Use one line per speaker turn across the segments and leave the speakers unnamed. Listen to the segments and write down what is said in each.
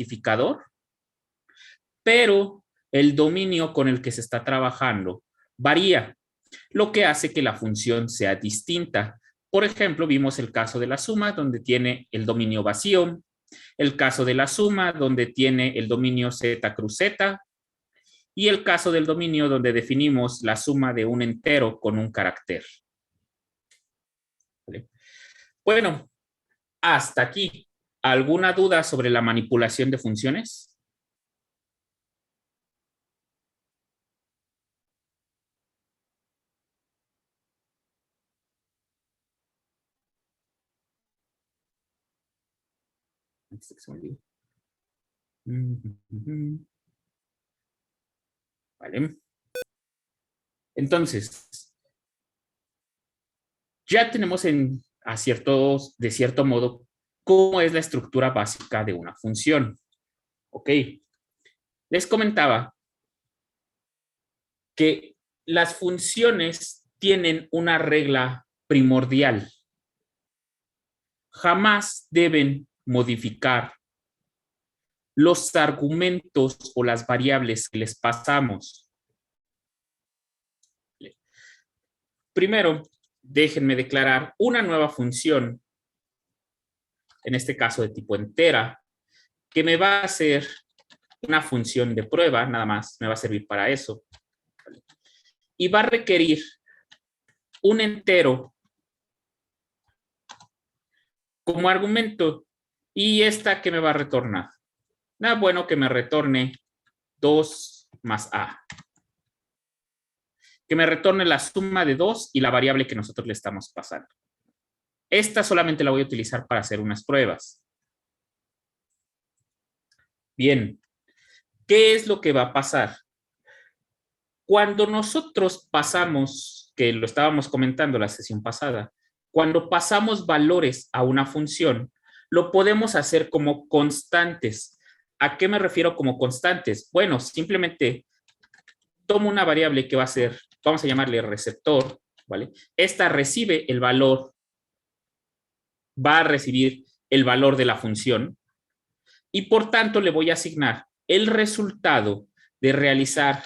identificador, pero el dominio con el que se está trabajando varía, lo que hace que la función sea distinta. Por ejemplo, vimos el caso de la suma, donde tiene el dominio vacío, el caso de la suma, donde tiene el dominio z cruz z, y el caso del dominio, donde definimos la suma de un entero con un carácter. ¿Vale? Bueno, hasta aquí. ¿Alguna duda sobre la manipulación de funciones? Vale. Entonces, ya tenemos de cierto modo cómo es la estructura básica de una función. Ok. Les comentaba que las funciones tienen una regla primordial. Jamás deben modificar los argumentos o las variables que les pasamos. Primero, déjenme declarar una nueva función, en este caso de tipo entera, que me va a hacer una función de prueba, nada más, me va a servir para eso. Y va a requerir un entero como argumento. ¿Y esta qué me va a retornar? Nada bueno que me retorne 2 más a. Que me retorne la suma de 2 y la variable que nosotros le estamos pasando. Esta solamente la voy a utilizar para hacer unas pruebas. Bien, ¿qué es lo que va a pasar? Cuando nosotros pasamos, que lo estábamos comentando la sesión pasada, cuando pasamos valores a una función, lo podemos hacer como constantes. ¿A qué me refiero como constantes? Bueno, simplemente tomo una variable que va a ser, vamos a llamarle receptor, ¿vale? Esta recibe el valor, va a recibir el valor de la función y por tanto le voy a asignar el resultado de realizar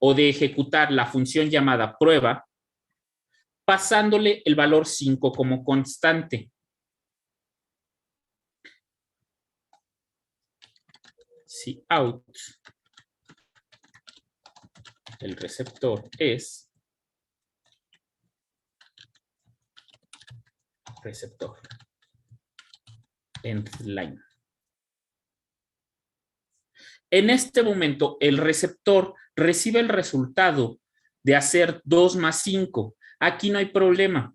o de ejecutar la función llamada prueba, pasándole el valor 5 como constante. Si out, el receptor es receptor. End line. En este momento, el receptor recibe el resultado de hacer 2 más 5. Aquí no hay problema.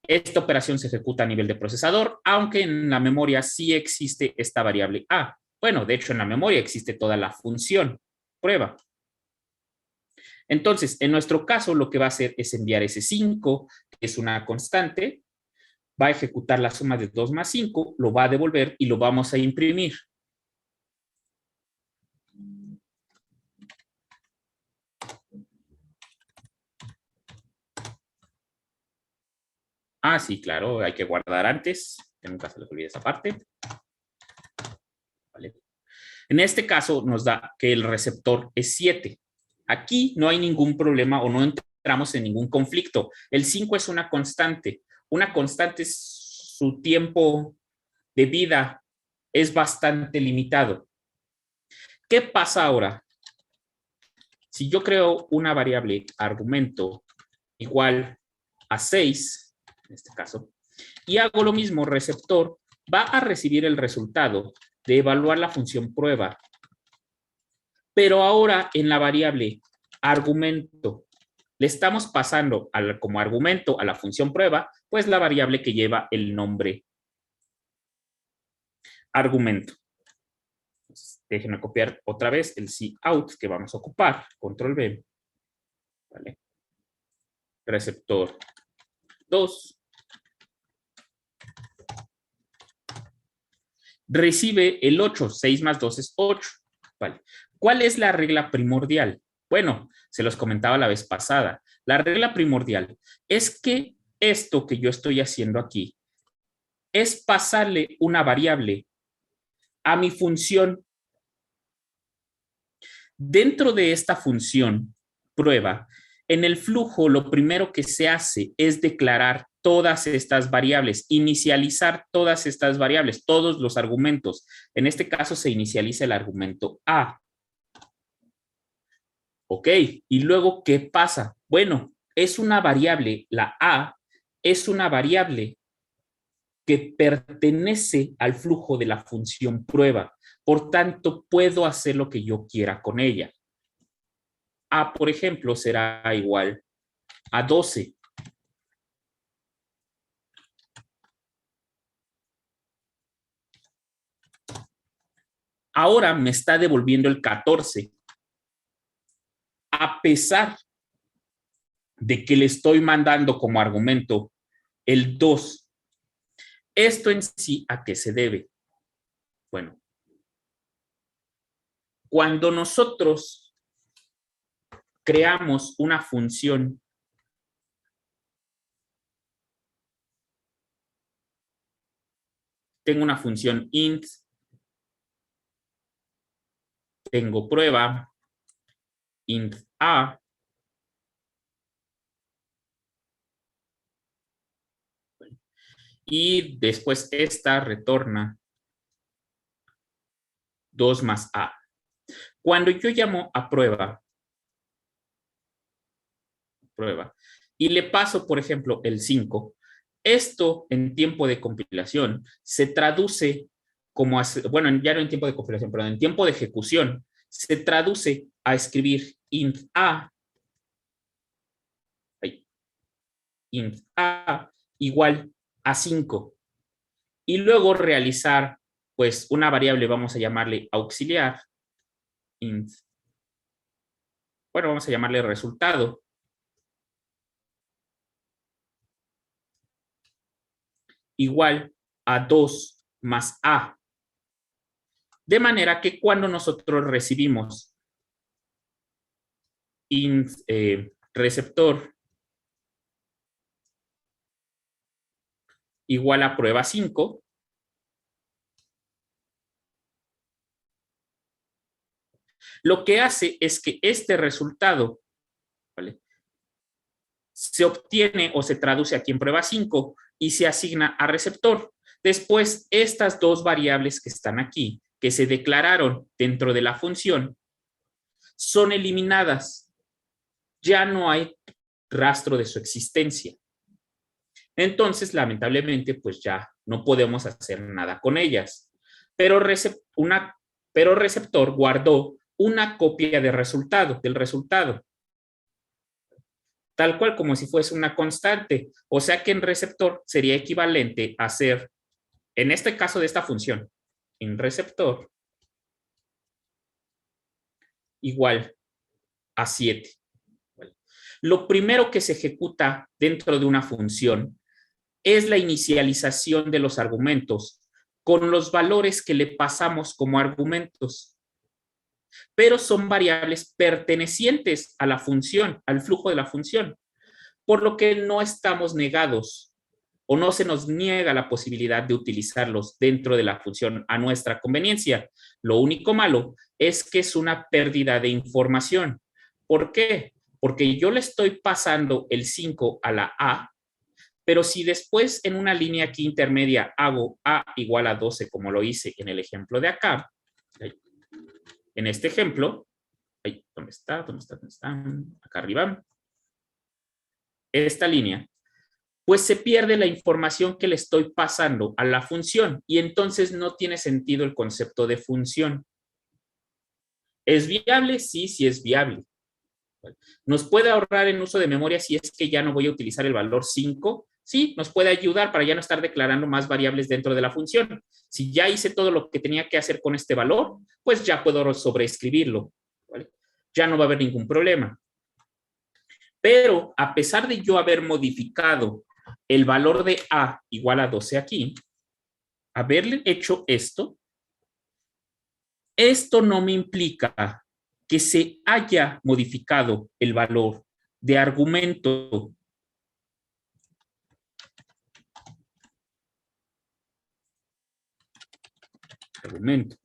Esta operación se ejecuta a nivel de procesador, aunque en la memoria sí existe esta variable A. Bueno, de hecho, en la memoria existe toda la función prueba. Entonces, en nuestro caso, lo que va a hacer es enviar ese 5, que es una constante, va a ejecutar la suma de 2 más 5, lo va a devolver y lo vamos a imprimir. Ah, sí, claro, hay que guardar antes, que nunca se les olvide esa parte. ¿Vale? En este caso nos da que el receptor es 7. Aquí no hay ningún problema o no entramos en ningún conflicto. El 5 es una constante. Una constante, su tiempo de vida es bastante limitado. ¿Qué pasa ahora? Si yo creo una variable argumento igual a 6, en este caso, y hago lo mismo, receptor va a recibir el resultado de evaluar la función prueba. Pero ahora en la variable argumento le estamos pasando como argumento a la función prueba, pues la variable que lleva el nombre argumento. Entonces, déjenme copiar otra vez el cout que vamos a ocupar, control V. ¿Vale? Receptor 2. Recibe el 8, 6 más 2 es 8. ¿Vale? ¿Cuál es la regla primordial? Bueno, se los comentaba la vez pasada. La regla primordial es que esto que yo estoy haciendo aquí es pasarle una variable a mi función. Dentro de esta función prueba, en el flujo lo primero que se hace es declarar todas estas variables, inicializar todas estas variables, todos los argumentos. En este caso se inicializa el argumento A. Ok, y luego, ¿qué pasa? Bueno, es una variable, la A es una variable que pertenece al flujo de la función prueba. Por tanto, puedo hacer lo que yo quiera con ella. A, por ejemplo, será igual a 12. Ahora me está devolviendo el 14. A pesar de que le estoy mandando como argumento el 2. ¿Esto en sí a qué se debe? Bueno, cuando nosotros creamos una función tengo una función int, tengo prueba, int a, y después esta retorna 2 más a. Cuando yo llamo a prueba, y le paso, por ejemplo, el 5, esto en tiempo de compilación se traduce como, bueno, ya no en tiempo de compilación, pero en tiempo de ejecución, se traduce a escribir int a igual a 5 y luego realizar pues una variable, vamos a llamarle auxiliar, int, bueno, vamos a llamarle resultado, igual a 2 más a. De manera que cuando nosotros recibimos int, receptor igual a prueba 5, lo que hace es que este resultado, ¿vale?, se obtiene o se traduce aquí en prueba 5 y se asigna a receptor. Después, estas dos variables que están aquí, que se declararon dentro de la función, son eliminadas. Ya no hay rastro de su existencia. Entonces, lamentablemente, pues ya no podemos hacer nada con ellas. Pero receptor guardó una copia del resultado, tal cual como si fuese una constante. O sea que en receptor sería equivalente a hacer, en este caso de esta función, en receptor igual a 7. Lo primero que se ejecuta dentro de una función es la inicialización de los argumentos con los valores que le pasamos como argumentos, pero son variables pertenecientes a la función, al flujo de la función, por lo que no estamos negados o no se nos niega la posibilidad de utilizarlos dentro de la función a nuestra conveniencia. Lo único malo es que es una pérdida de información. ¿Por qué? Porque yo le estoy pasando el 5 a la A, pero si después en una línea aquí intermedia hago A igual a 12, como lo hice en el ejemplo de acá, en este ejemplo, ¿dónde está? Acá arriba. Esta línea, pues se pierde la información que le estoy pasando a la función y entonces no tiene sentido el concepto de función. ¿Es viable? Sí, sí es viable. ¿Nos puede ahorrar en uso de memoria si es que ya no voy a utilizar el valor 5? Sí, nos puede ayudar para ya no estar declarando más variables dentro de la función. Si ya hice todo lo que tenía que hacer con este valor, pues ya puedo sobreescribirlo, ¿vale? Ya no va a haber ningún problema. Pero a pesar de yo haber modificado el valor de A igual a 12 aquí, haberle hecho esto no me implica que se haya modificado el valor de argumento. argumento.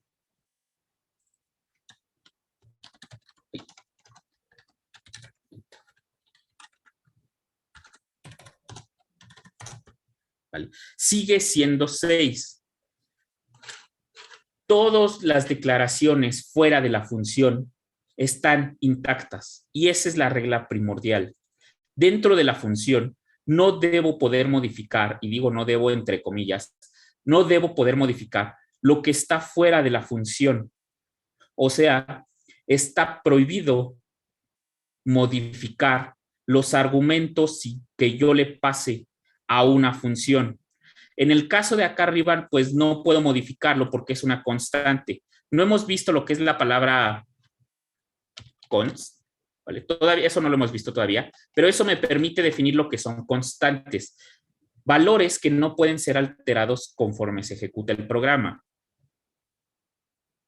¿Vale? Sigue siendo 6. Todas las declaraciones fuera de la función están intactas y esa es la regla primordial. Dentro de la función no debo poder modificar, y digo no debo entre comillas, no debo poder modificar lo que está fuera de la función. O sea, está prohibido modificar los argumentos que yo le pase a una función. En el caso de acá arriba, pues no puedo modificarlo porque es una constante. No hemos visto lo que es la palabra const, ¿vale? Todavía eso no lo hemos visto todavía, pero eso me permite definir lo que son constantes, valores que no pueden ser alterados conforme se ejecuta el programa.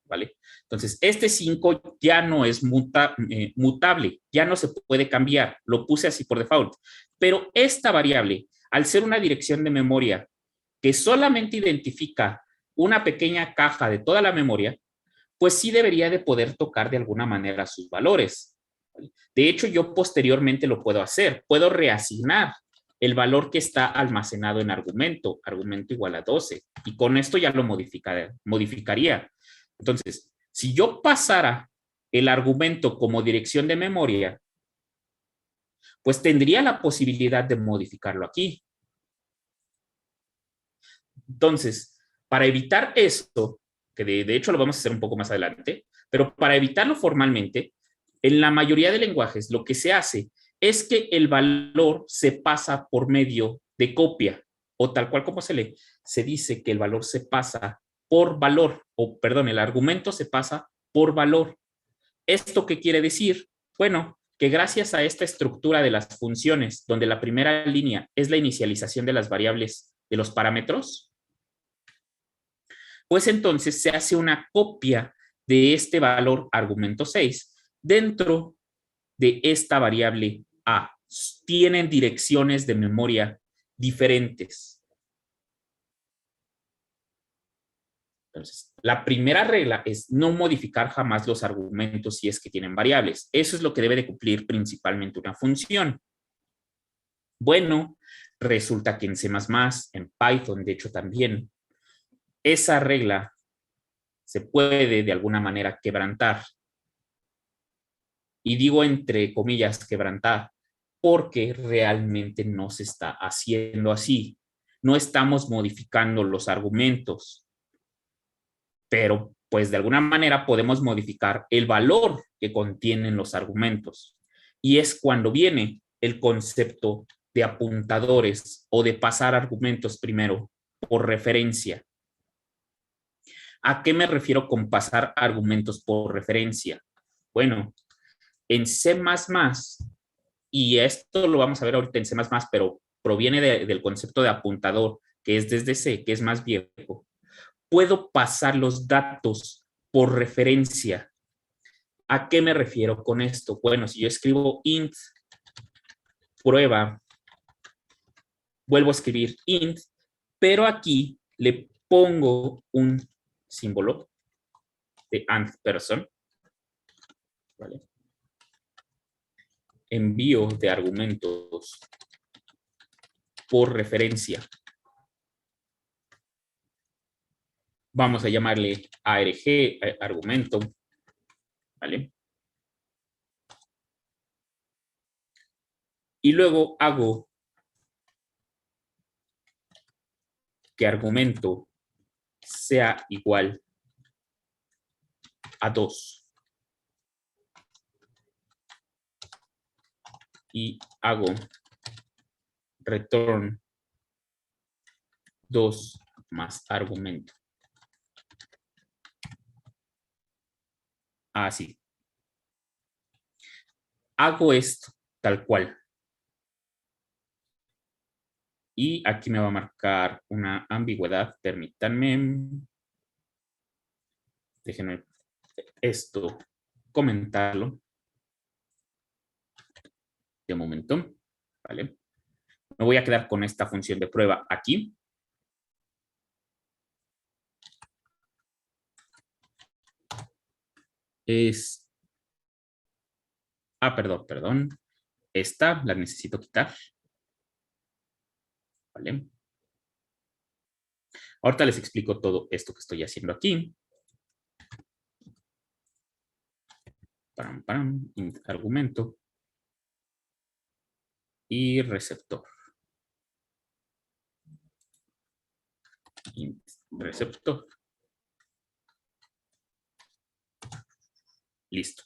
¿Vale? Entonces, este 5 ya no es mutable, ya no se puede cambiar, lo puse así por default, pero esta variable, al ser una dirección de memoria que solamente identifica una pequeña caja de toda la memoria, pues sí debería de poder tocar de alguna manera sus valores. De hecho, yo posteriormente lo puedo hacer, puedo reasignar el valor que está almacenado en argumento igual a 12, y con esto ya lo modificaría. Entonces, si yo pasara el argumento como dirección de memoria, pues tendría la posibilidad de modificarlo aquí. Entonces, para evitar esto, que de hecho lo vamos a hacer un poco más adelante, pero para evitarlo formalmente, en la mayoría de lenguajes lo que se hace es que el valor se pasa por medio de copia, o tal cual como se dice que el valor se pasa por valor, o perdón, el argumento se pasa por valor. ¿Esto qué quiere decir? Bueno, que gracias a esta estructura de las funciones, donde la primera línea es la inicialización de las variables de los parámetros, pues entonces se hace una copia de este valor argumento 6 dentro de esta variable A. Tienen direcciones de memoria diferentes. Entonces, la primera regla es no modificar jamás los argumentos si es que tienen variables. Eso es lo que debe de cumplir principalmente una función. Bueno, resulta que en C++, en Python, de hecho también, esa regla se puede de alguna manera quebrantar. Y digo entre comillas quebrantar, porque realmente no se está haciendo así. No estamos modificando los argumentos, pero pues de alguna manera podemos modificar el valor que contienen los argumentos. Y es cuando viene el concepto de apuntadores o de pasar argumentos primero por referencia. ¿A qué me refiero con pasar argumentos por referencia? Bueno, en C++, y esto lo vamos a ver ahorita en C++, pero proviene del concepto de apuntador, que es desde C, que es más viejo, puedo pasar los datos por referencia. ¿A qué me refiero con esto? Bueno, si yo escribo int prueba, vuelvo a escribir int, pero aquí le pongo un símbolo de AND_person, ¿vale? Envío de argumentos por referencia. Vamos a llamarle ARG, argumento, ¿vale? Y luego hago que argumento sea igual a 2. Y hago return 2 más argumento. Así. Hago esto tal cual. Y aquí me va a marcar una ambigüedad. Permítanme. Déjenme esto comentarlo. De momento. ¿Vale? Me voy a quedar con esta función de prueba aquí. es... perdón. Esta la necesito quitar. ¿Vale? Ahorita les explico todo esto que estoy haciendo aquí. Argumento y receptor. Receptor. Listo.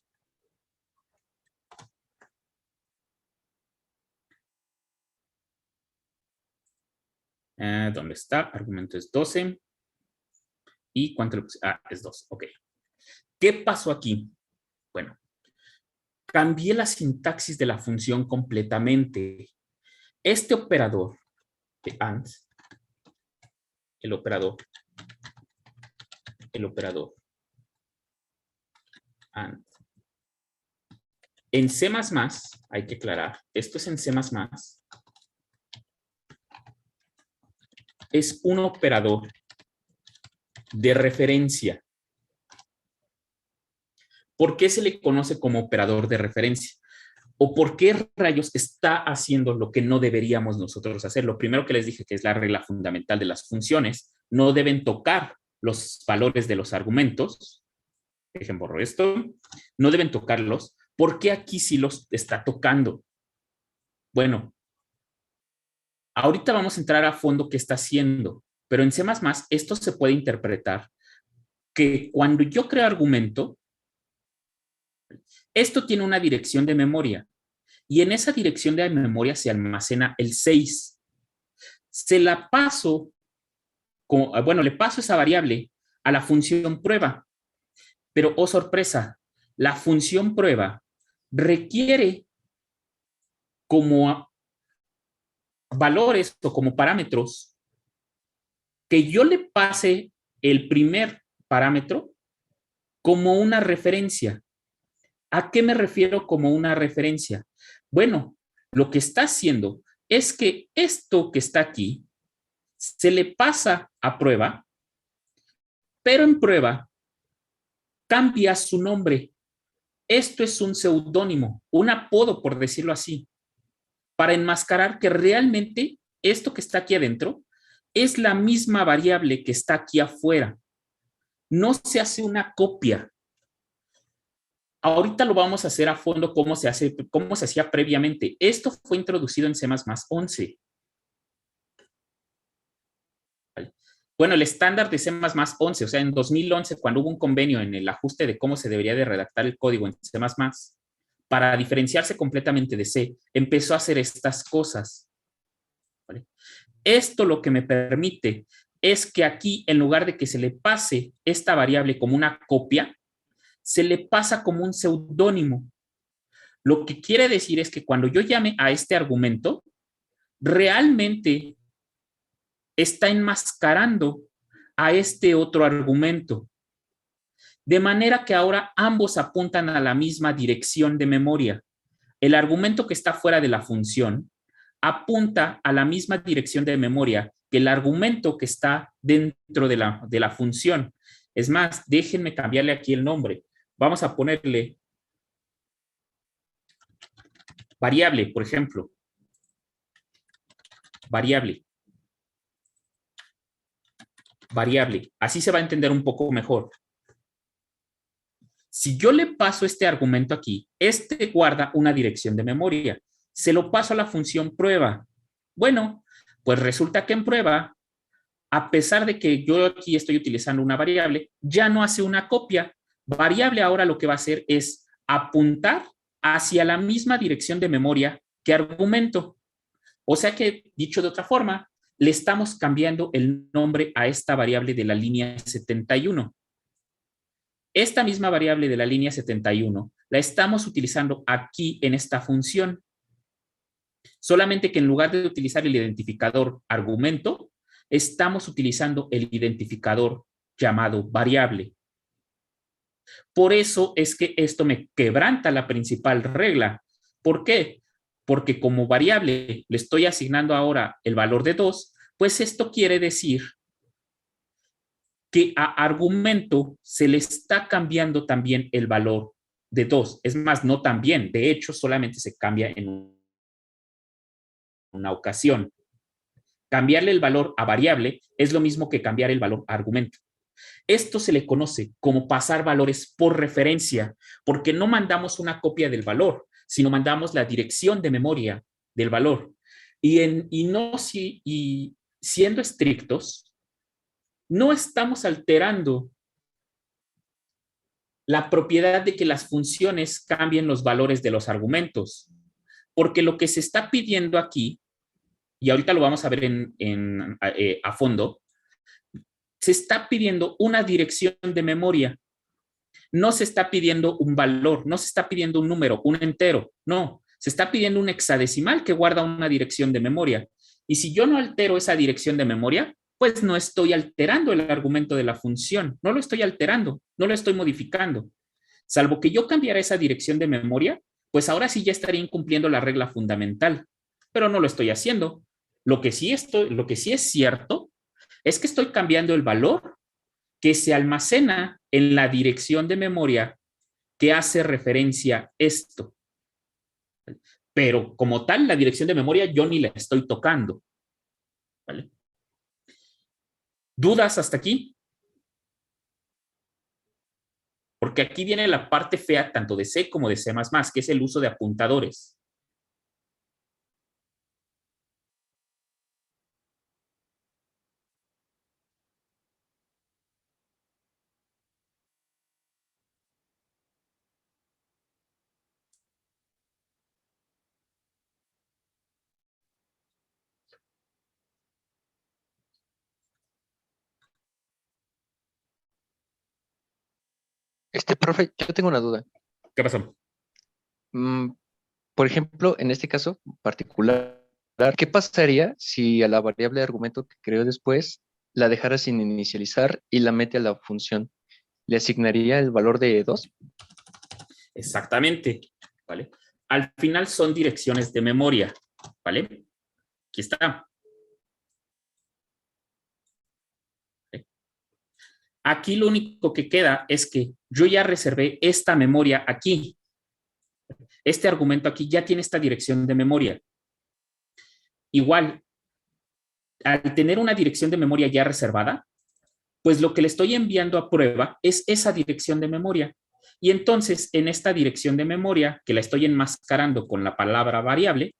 ¿Dónde está? Argumento es 12. ¿Y cuánto le puse? Es 2. Ok. ¿Qué pasó aquí? Bueno, cambié la sintaxis de la función completamente. Este operador de AND, el operador AND. En C++, hay que aclarar, esto es en C++, es un operador de referencia. ¿Por qué se le conoce como operador de referencia? ¿O por qué rayos está haciendo lo que no deberíamos nosotros hacer? Lo primero que les dije, que es la regla fundamental de las funciones, no deben tocar los valores de los argumentos. Dejen borro esto. No deben tocarlos. ¿Por qué aquí sí los está tocando? Bueno, ahorita vamos a entrar a fondo qué está haciendo, pero en C++ esto se puede interpretar que cuando yo creo argumento, esto tiene una dirección de memoria y en esa dirección de memoria se almacena el 6. Se la paso, le paso esa variable a la función prueba, pero oh sorpresa, la función prueba requiere como valores o como parámetros que yo le pase el primer parámetro como una referencia. ¿A qué me refiero como una referencia? Bueno, lo que está haciendo es que esto que está aquí se le pasa a prueba, pero en prueba cambia su nombre. Esto es un seudónimo, un apodo, por decirlo así, para enmascarar que realmente esto que está aquí adentro es la misma variable que está aquí afuera. No se hace una copia. Ahorita lo vamos a hacer a fondo cómo se hacía previamente. Esto fue introducido en C++ 11. ¿Vale? Bueno, el estándar de C++ 11, o sea, en 2011, cuando hubo un convenio en el ajuste de cómo se debería de redactar el código en C++, para diferenciarse completamente de C, empezó a hacer estas cosas. ¿Vale? Esto lo que me permite es que aquí, en lugar de que se le pase esta variable como una copia, se le pasa como un seudónimo. Lo que quiere decir es que cuando yo llame a este argumento, realmente está enmascarando a este otro argumento. De manera que ahora ambos apuntan a la misma dirección de memoria. El argumento que está fuera de la función apunta a la misma dirección de memoria que el argumento que está dentro de la función. Es más, déjenme cambiarle aquí el nombre. Vamos a ponerle variable, por ejemplo. Variable. Así se va a entender un poco mejor. Si yo le paso este argumento aquí, este guarda una dirección de memoria. Se lo paso a la función prueba. Bueno, pues resulta que en prueba, a pesar de que yo aquí estoy utilizando una variable, ya no hace una copia. Variable ahora lo que va a hacer es apuntar hacia la misma dirección de memoria que argumento. O sea que, dicho de otra forma, le estamos cambiando el nombre a esta variable de la línea 71. Esta misma variable de la línea 71 la estamos utilizando aquí en esta función. Solamente que en lugar de utilizar el identificador argumento, estamos utilizando el identificador llamado variable. Por eso es que esto me quebranta la principal regla. ¿Por qué? Porque como variable le estoy asignando ahora el valor de 2, pues esto quiere decir que a argumento se le está cambiando también el valor de 2. Es más, no también, de hecho, solamente se cambia en una ocasión. Cambiarle el valor a variable es lo mismo que cambiar el valor a argumento. Esto se le conoce como pasar valores por referencia, porque no mandamos una copia del valor, sino mandamos la dirección de memoria del valor. Y siendo estrictos, no estamos alterando la propiedad de que las funciones cambien los valores de los argumentos, porque lo que se está pidiendo aquí, y ahorita lo vamos a ver a fondo, se está pidiendo una dirección de memoria. No se está pidiendo un valor, no se está pidiendo un número, un entero, no. Se está pidiendo un hexadecimal que guarda una dirección de memoria. Y si yo no altero esa dirección de memoria, pues no estoy alterando el argumento de la función, no lo estoy alterando, no lo estoy modificando. Salvo que yo cambiara esa dirección de memoria, pues ahora sí ya estaría incumpliendo la regla fundamental, pero no lo estoy haciendo. Lo que sí es cierto es que estoy cambiando el valor que se almacena en la dirección de memoria que hace referencia a esto. Pero como tal, la dirección de memoria yo ni la estoy tocando. ¿Vale? ¿Dudas hasta aquí? Porque aquí viene la parte fea tanto de C como de C++, que es el uso de apuntadores.
Profe, yo tengo una duda.
¿Qué pasó?
Mm, por ejemplo, en este caso particular, ¿qué pasaría si a la variable de argumento que creo después la dejara sin inicializar y la mete a la función? ¿Le asignaría el valor de 2?
Exactamente. ¿Vale? Al final son direcciones de memoria. ¿Vale? Aquí está. Aquí lo único que queda es que yo ya reservé esta memoria aquí. Este argumento aquí ya tiene esta dirección de memoria. Igual, al tener una dirección de memoria ya reservada, pues lo que le estoy enviando a prueba es esa dirección de memoria. Y entonces, en esta dirección de memoria, que la estoy enmascarando con la palabra variable,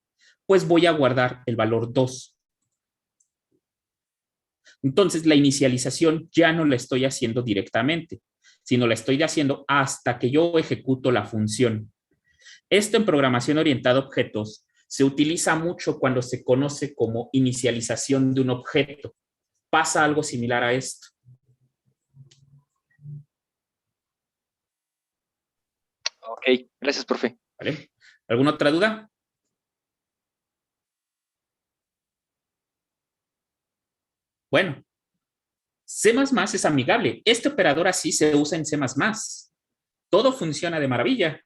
pues voy a guardar el valor 2. Entonces, la inicialización ya no la estoy haciendo directamente, sino la estoy haciendo hasta que yo ejecuto la función. Esto en programación orientada a objetos se utiliza mucho cuando se conoce como inicialización de un objeto. Pasa algo similar a esto.
Ok, gracias, profe.
¿Vale? ¿Alguna otra duda? Bueno, C++ es amigable. Este operador así se usa en C++. Todo funciona de maravilla.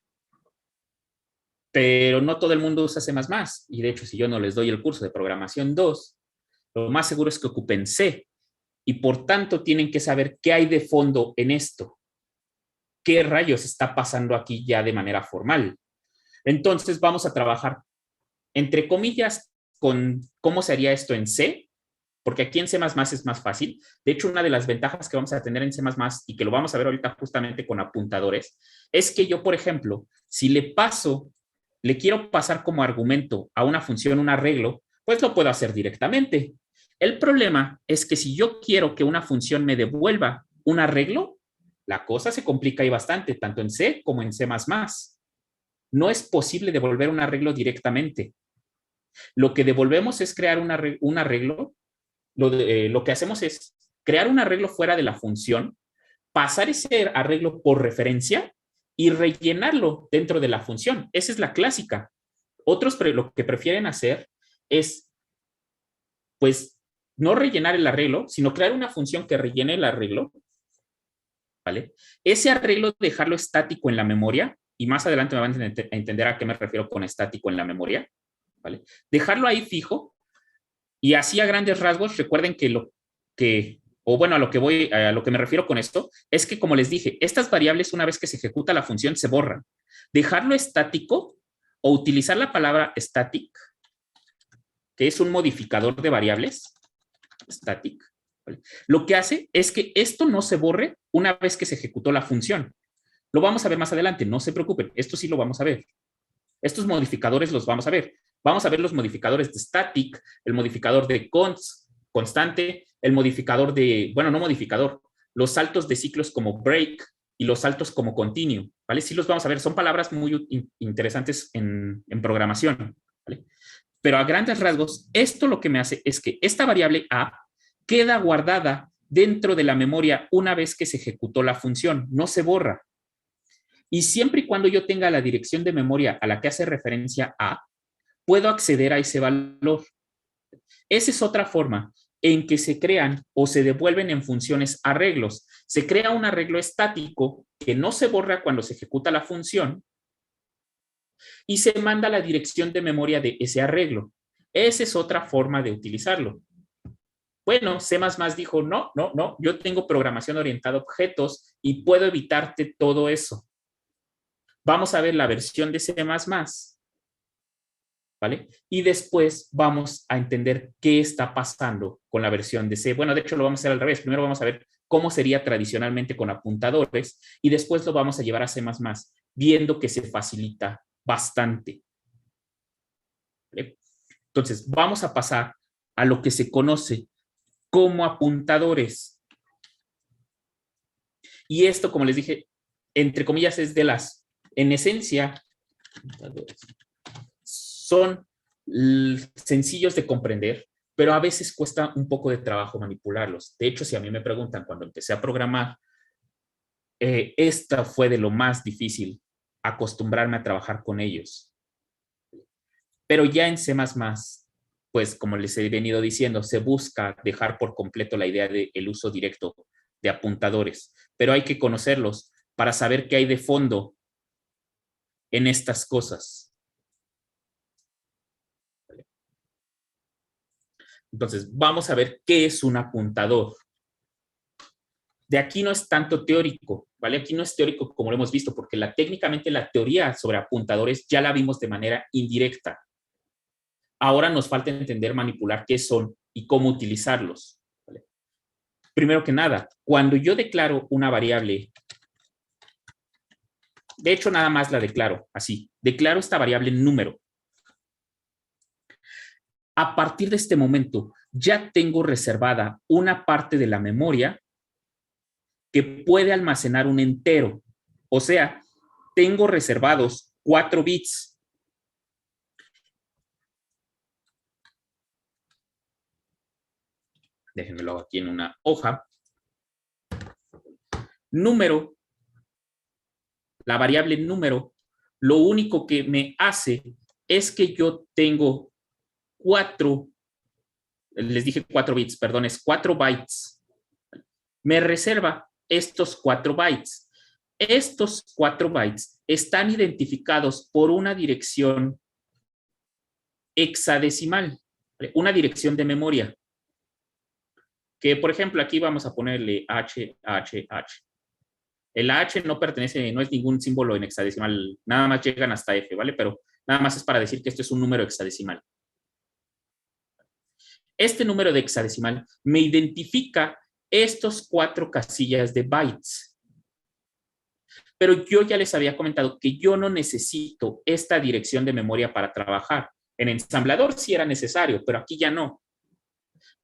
Pero no todo el mundo usa C++. Y de hecho, si yo no les doy el curso de programación 2, lo más seguro es que ocupen C. Y por tanto, tienen que saber qué hay de fondo en esto. ¿Qué rayos está pasando aquí ya de manera formal? Entonces, vamos a trabajar, entre comillas, con cómo se haría esto en C, porque aquí en C++ es más fácil. De hecho, una de las ventajas que vamos a tener en C++ y que lo vamos a ver ahorita justamente con apuntadores, es que yo, por ejemplo, si le quiero pasar como argumento a una función un arreglo, pues lo puedo hacer directamente. El problema es que si yo quiero que una función me devuelva un arreglo, la cosa se complica ahí bastante, tanto en C como en C++. No es posible devolver un arreglo directamente. Lo que devolvemos es crear un arreglo. Lo que hacemos es crear un arreglo fuera de la función, pasar ese arreglo por referencia y rellenarlo dentro de la función. Esa es la clásica. Otros lo que prefieren hacer es, pues, no rellenar el arreglo, sino crear una función que rellene el arreglo, ¿vale? Ese arreglo dejarlo estático en la memoria, y más adelante me van a entender a qué me refiero con estático en la memoria, ¿vale? Dejarlo ahí fijo, y así a grandes rasgos, recuerden que o bueno, a lo que me refiero con esto, es que como les dije, estas variables una vez que se ejecuta la función se borran. Dejarlo estático o utilizar la palabra static, que es un modificador de variables, static, ¿vale? Lo que hace es que esto no se borre una vez que se ejecutó la función. Lo vamos a ver más adelante, no se preocupen, esto sí lo vamos a ver. Estos modificadores los vamos a ver. Vamos a ver los modificadores de static, el modificador de constante, el modificador de, bueno, no modificador, los saltos de ciclos como break y los saltos como continue, ¿vale? Sí los vamos a ver, son palabras muy interesantes en programación, ¿vale? Pero a grandes rasgos, esto lo que me hace es que esta variable a queda guardada dentro de la memoria una vez que se ejecutó la función, no se borra. Y siempre y cuando yo tenga la dirección de memoria a la que hace referencia a, puedo acceder a ese valor. Esa es otra forma en que se crean o se devuelven en funciones arreglos. Se crea un arreglo estático que no se borra cuando se ejecuta la función y se manda la dirección de memoria de ese arreglo. Esa es otra forma de utilizarlo. Bueno, C++ dijo, no, no, no, yo tengo programación orientada a objetos y puedo evitarte todo eso. Vamos a ver la versión de C++, ¿vale? Y después vamos a entender qué está pasando con la versión de C. Bueno, de hecho lo vamos a hacer al revés. Primero vamos a ver cómo sería tradicionalmente con apuntadores y después lo vamos a llevar a C++, viendo que se facilita bastante. ¿Vale? Entonces, vamos a pasar a lo que se conoce como apuntadores. Y esto, como les dije, entre comillas, es de las, en esencia, son sencillos de comprender, pero a veces cuesta un poco de trabajo manipularlos. De hecho, si a mí me preguntan cuando empecé a programar, esta fue de lo más difícil, acostumbrarme a trabajar con ellos. Pero ya en C++, pues como les he venido diciendo, se busca dejar por completo la idea del uso directo de apuntadores, pero hay que conocerlos para saber qué hay de fondo en estas cosas. Entonces, vamos a ver qué es un apuntador. De aquí no es tanto teórico, ¿vale? Aquí no es teórico como lo hemos visto, porque técnicamente la teoría sobre apuntadores ya la vimos de manera indirecta. Ahora nos falta entender, manipular qué son y cómo utilizarlos, ¿vale? Primero que nada, cuando yo declaro una variable, de hecho nada más la declaro así, declaro esta variable número. A partir de este momento, ya tengo reservada una parte de la memoria que puede almacenar un entero. O sea, tengo reservados 4 bits. Déjenmelo aquí en una hoja. Número, la variable número, lo único que me hace es que yo tengo 4, les dije 4 bits, perdón, es 4 bytes. Me reserva estos 4 bytes. Estos 4 bytes están identificados por una dirección hexadecimal, una dirección de memoria. Que, por ejemplo, aquí vamos a ponerle H. El H no pertenece, no es ningún símbolo en hexadecimal, nada más llegan hasta F, ¿vale? Pero nada más es para decir que esto es un número hexadecimal. Este número de hexadecimal me identifica estos 4 casillas de bytes. Pero yo ya les había comentado que yo no necesito esta dirección de memoria para trabajar. En ensamblador sí era necesario, pero aquí ya no.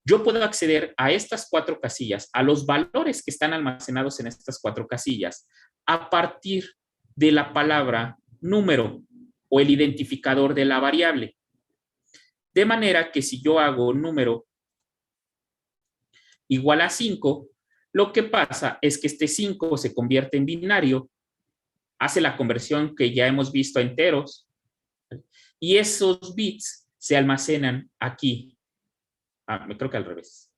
Yo puedo acceder a estas 4 casillas, a los valores que están almacenados en estas 4 casillas, a partir de la palabra número o el identificador de la variable. De manera que si yo hago número igual a 5, lo que pasa es que este 5 se convierte en binario, hace la conversión que ya hemos visto a enteros, y esos bits se almacenan aquí. Me creo que al revés.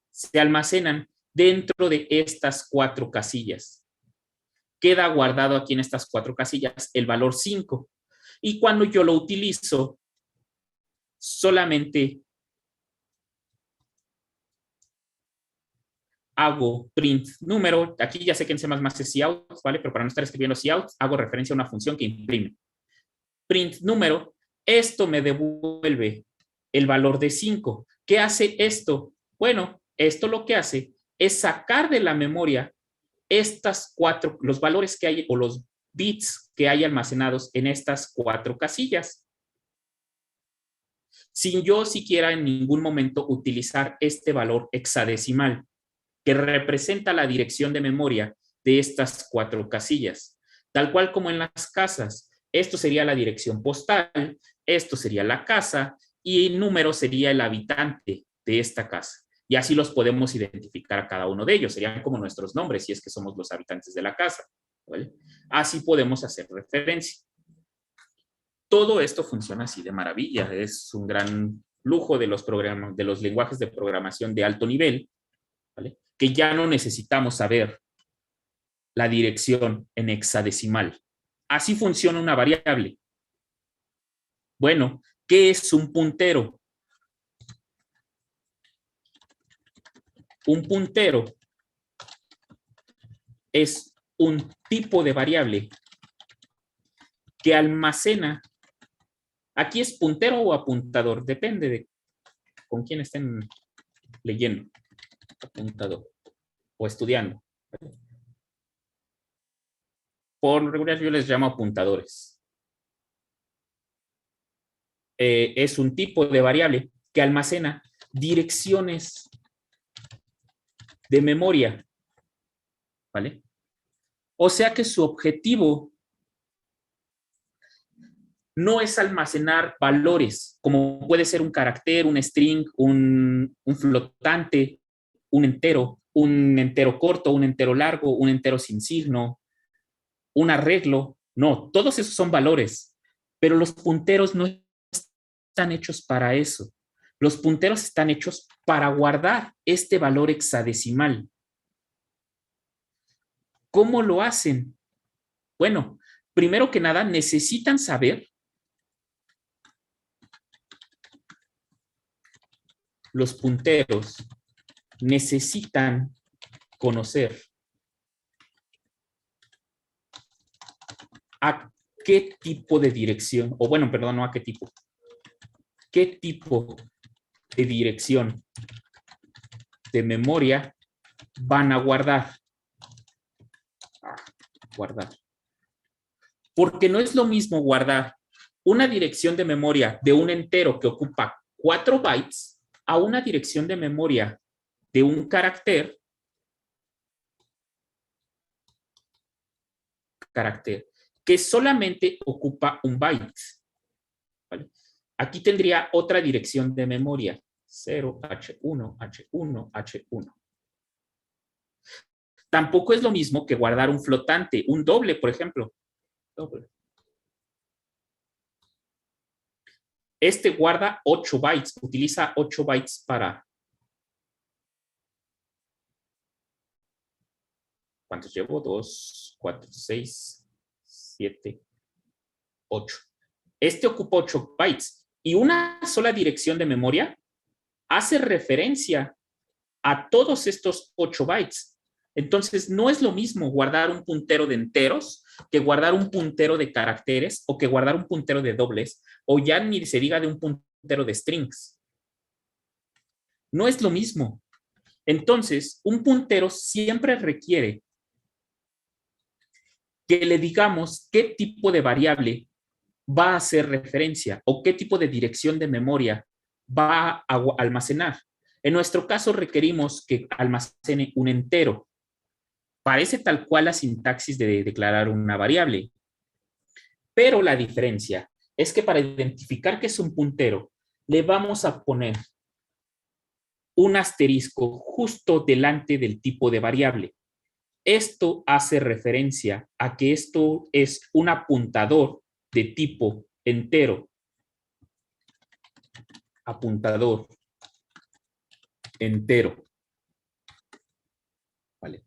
Se almacenan dentro de estas 4 casillas. Queda guardado aquí en estas 4 casillas el valor 5. Y cuando yo lo utilizo, solamente hago print número. Aquí ya sé que en C++ es cout, ¿vale? Pero para no estar escribiendo cout, hago referencia a una función que imprime. Print número, esto me devuelve el valor de 5. ¿Qué hace esto? Bueno, esto lo que hace es sacar de la memoria los valores que hay o los bits que hay almacenados en estas 4 casillas, sin yo siquiera en ningún momento utilizar este valor hexadecimal que representa la dirección de memoria de estas 4 casillas. Tal cual como en las casas, esto sería la dirección postal, esto sería la casa y el número sería el habitante de esta casa. Y así los podemos identificar a cada uno de ellos. Serían como nuestros nombres si es que somos los habitantes de la casa, ¿vale? Así podemos hacer referencia. Todo esto funciona así de maravilla. Es un gran lujo de los lenguajes de programación de alto nivel, ¿vale? Que ya no necesitamos saber la dirección en hexadecimal. Así funciona una variable. Bueno, ¿qué es un puntero? Un puntero es un tipo de variable que almacena. Aquí es puntero o apuntador, depende de con quién estén leyendo. Apuntador o estudiando. Por regular yo les llamo apuntadores. Es un tipo de variable que almacena direcciones de memoria, ¿vale? O sea que su objetivo no es almacenar valores, como puede ser un carácter, un string, un flotante, un entero corto, un entero largo, un entero sin signo, un arreglo. No, todos esos son valores, pero los punteros no están hechos para eso. Los punteros están hechos para guardar este valor hexadecimal. ¿Cómo lo hacen? Bueno, primero que nada, necesitan saber los punteros, necesitan conocer a qué tipo de dirección, o bueno, perdón, no a qué tipo de dirección de memoria van a guardar. Guardar. Porque no es lo mismo guardar una dirección de memoria de un entero que ocupa 4 bytes a una dirección de memoria de un carácter que solamente ocupa un byte. ¿Vale? Aquí tendría otra dirección de memoria, 0H1, H1, H1. Tampoco es lo mismo que guardar un flotante, un doble, por ejemplo. Doble. Este guarda 8 bytes, utiliza 8 bytes para... ¿Cuántos llevo? 2, 4, 6, 7, 8. Este ocupa 8 bytes y una sola dirección de memoria hace referencia a todos estos 8 bytes. Entonces, no es lo mismo guardar un puntero de enteros que guardar un puntero de caracteres o que guardar un puntero de dobles o ya ni se diga de un puntero de strings. No es lo mismo. Entonces, un puntero siempre requiere que le digamos qué tipo de variable va a hacer referencia o qué tipo de dirección de memoria va a almacenar. En nuestro caso requerimos que almacene un entero. Parece tal cual la sintaxis de declarar una variable. Pero la diferencia es que para identificar que es un puntero, le vamos a poner un asterisco justo delante del tipo de variable. Esto hace referencia a que esto es un apuntador de tipo entero. Apuntador entero. ¿Vale?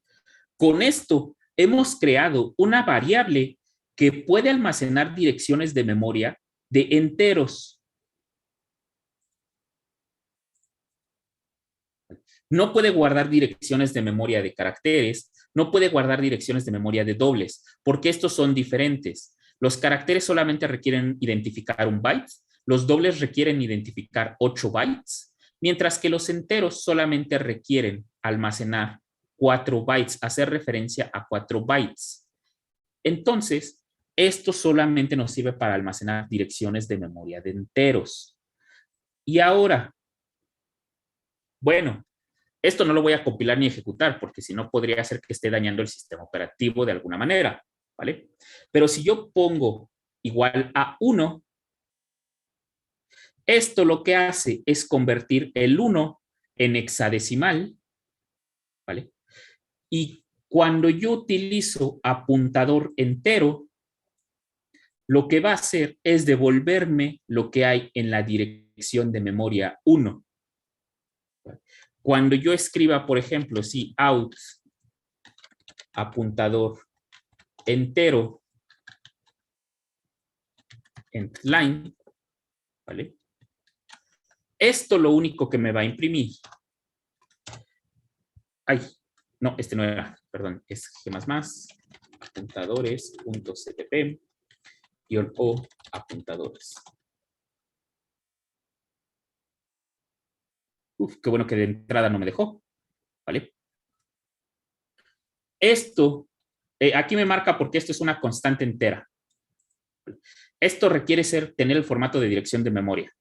Con esto hemos creado una variable que puede almacenar direcciones de memoria de enteros. No puede guardar direcciones de memoria de caracteres, no puede guardar direcciones de memoria de dobles, porque estos son diferentes. Los caracteres solamente requieren identificar un byte, los dobles requieren identificar 8 bytes, mientras que los enteros solamente requieren almacenar 4 bytes, hacer referencia a 4 bytes. Entonces, esto solamente nos sirve para almacenar direcciones de memoria de enteros. Y ahora, bueno, esto no lo voy a compilar ni ejecutar, porque si no podría ser que esté dañando el sistema operativo de alguna manera, ¿vale? Pero si yo pongo igual a 1, esto lo que hace es convertir el 1 en hexadecimal, ¿vale? Y cuando yo utilizo apuntador entero, lo que va a hacer es devolverme lo que hay en la dirección de memoria 1. Cuando yo escriba, por ejemplo, si out apuntador entero en line, ¿vale? Esto lo único que me va a imprimir. Ay, no, este no era, perdón, es G++, apuntadores.cpp, -o apuntadores. Uf, qué bueno que de entrada no me dejó, ¿vale? Esto, aquí me marca porque esto es una constante entera. Esto requiere tener el formato de dirección de memoria.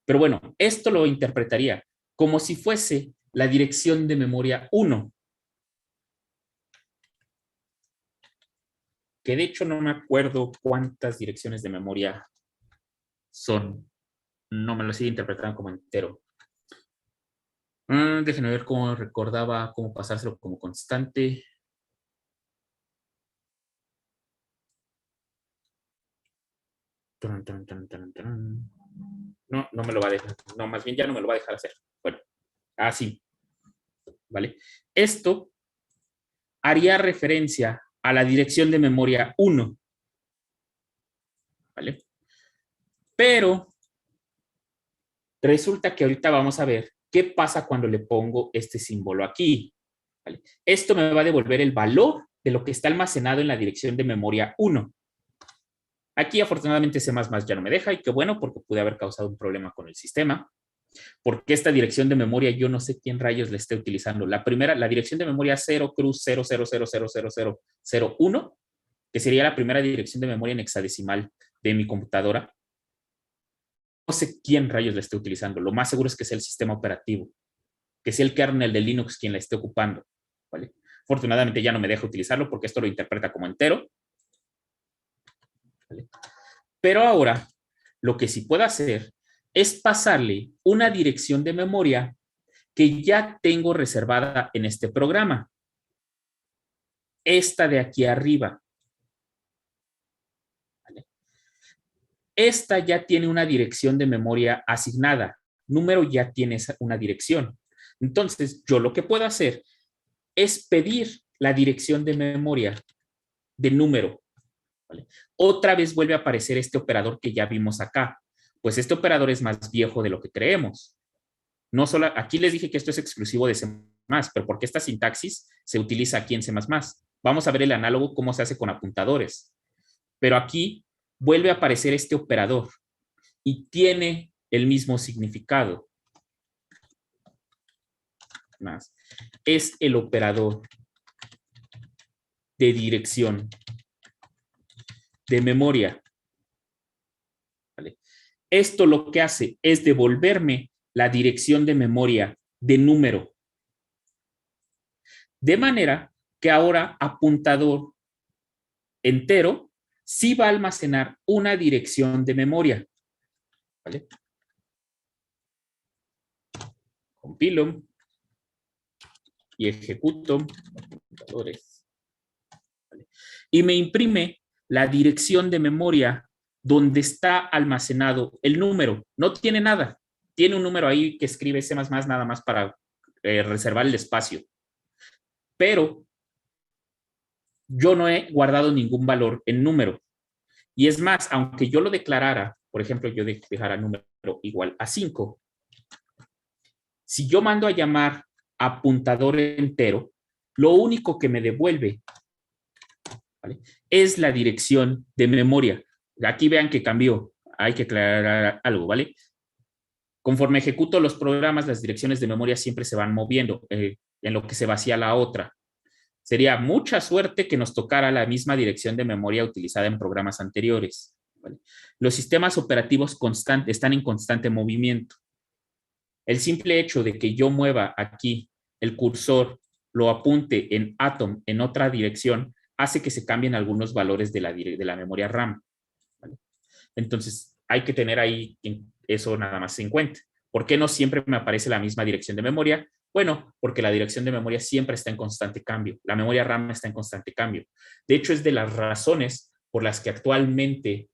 Pero bueno, esto lo interpretaría como si fuese la dirección de memoria 1. Que de hecho no me acuerdo cuántas direcciones de memoria son. No me lo sigue interpretando como entero. Déjenme ver cómo recordaba cómo pasárselo como constante. No, no me lo va a dejar. No, más bien ya no me lo va a dejar hacer. Bueno, así. ¿Vale? Esto haría referencia a la dirección de memoria 1. ¿Vale? Pero resulta que ahorita vamos a ver qué pasa cuando le pongo este símbolo aquí. ¿Vale? Esto me va a devolver el valor de lo que está almacenado en la dirección de memoria 1. Aquí afortunadamente C++ ya no me deja y qué bueno porque pude haber causado un problema con el sistema. Porque esta dirección de memoria yo no sé quién rayos la esté utilizando. La primera, la dirección de memoria 0 cruz 0000001, que sería la primera dirección de memoria en hexadecimal de mi computadora. No sé quién rayos la esté utilizando. Lo más seguro es que sea el sistema operativo, que sea el kernel de Linux quien la esté ocupando. ¿Vale? Afortunadamente ya no me deja utilizarlo porque esto lo interpreta como entero. ¿Vale? Pero ahora, lo que sí puedo hacer es pasarle una dirección de memoria que ya tengo reservada en este programa. Esta de aquí arriba. ¿Vale? Esta ya tiene una dirección de memoria asignada. Número ya tiene una dirección. Entonces, yo lo que puedo hacer es pedir la dirección de memoria de número. ¿Vale? Otra vez vuelve a aparecer este operador que ya vimos acá. Pues este operador es más viejo de lo que creemos. No solo, aquí les dije que esto es exclusivo de C++, pero porque esta sintaxis se utiliza aquí en C++. Vamos a ver el análogo, cómo se hace con apuntadores. Pero aquí vuelve a aparecer este operador y tiene el mismo significado. Más. Es el operador de dirección de memoria. ¿Vale? Esto lo que hace es devolverme la dirección de memoria de número. De manera que ahora apuntador entero sí va a almacenar una dirección de memoria. ¿Vale? Compilo y ejecuto apuntadores. ¿Vale? Y me imprime la dirección de memoria donde está almacenado el número. No tiene nada. Tiene un número ahí que escribe C++ nada más para reservar el espacio. Pero yo no he guardado ningún valor en número. Y es más, aunque yo lo declarara, por ejemplo, yo dejara número igual a 5, Si yo mando a llamar apuntador entero, lo único que me devuelve, ¿vale?, es la dirección de memoria. Aquí vean que cambió. Hay que aclarar algo, ¿vale? Conforme ejecuto los programas, las direcciones de memoria siempre se van moviendo en lo que se vacía la otra. Sería mucha suerte que nos tocara la misma dirección de memoria utilizada en programas anteriores, ¿vale? Los sistemas operativos están en constante movimiento. El simple hecho de que yo mueva aquí el cursor, lo apunte en Atom en otra dirección, hace que se cambien algunos valores de la memoria RAM, ¿vale? Entonces, hay que tener ahí eso nada más en cuenta. ¿Por qué no siempre me aparece la misma dirección de memoria? Bueno, porque la dirección de memoria siempre está en constante cambio. La memoria RAM está en constante cambio. De hecho, es de las razones por las que actualmente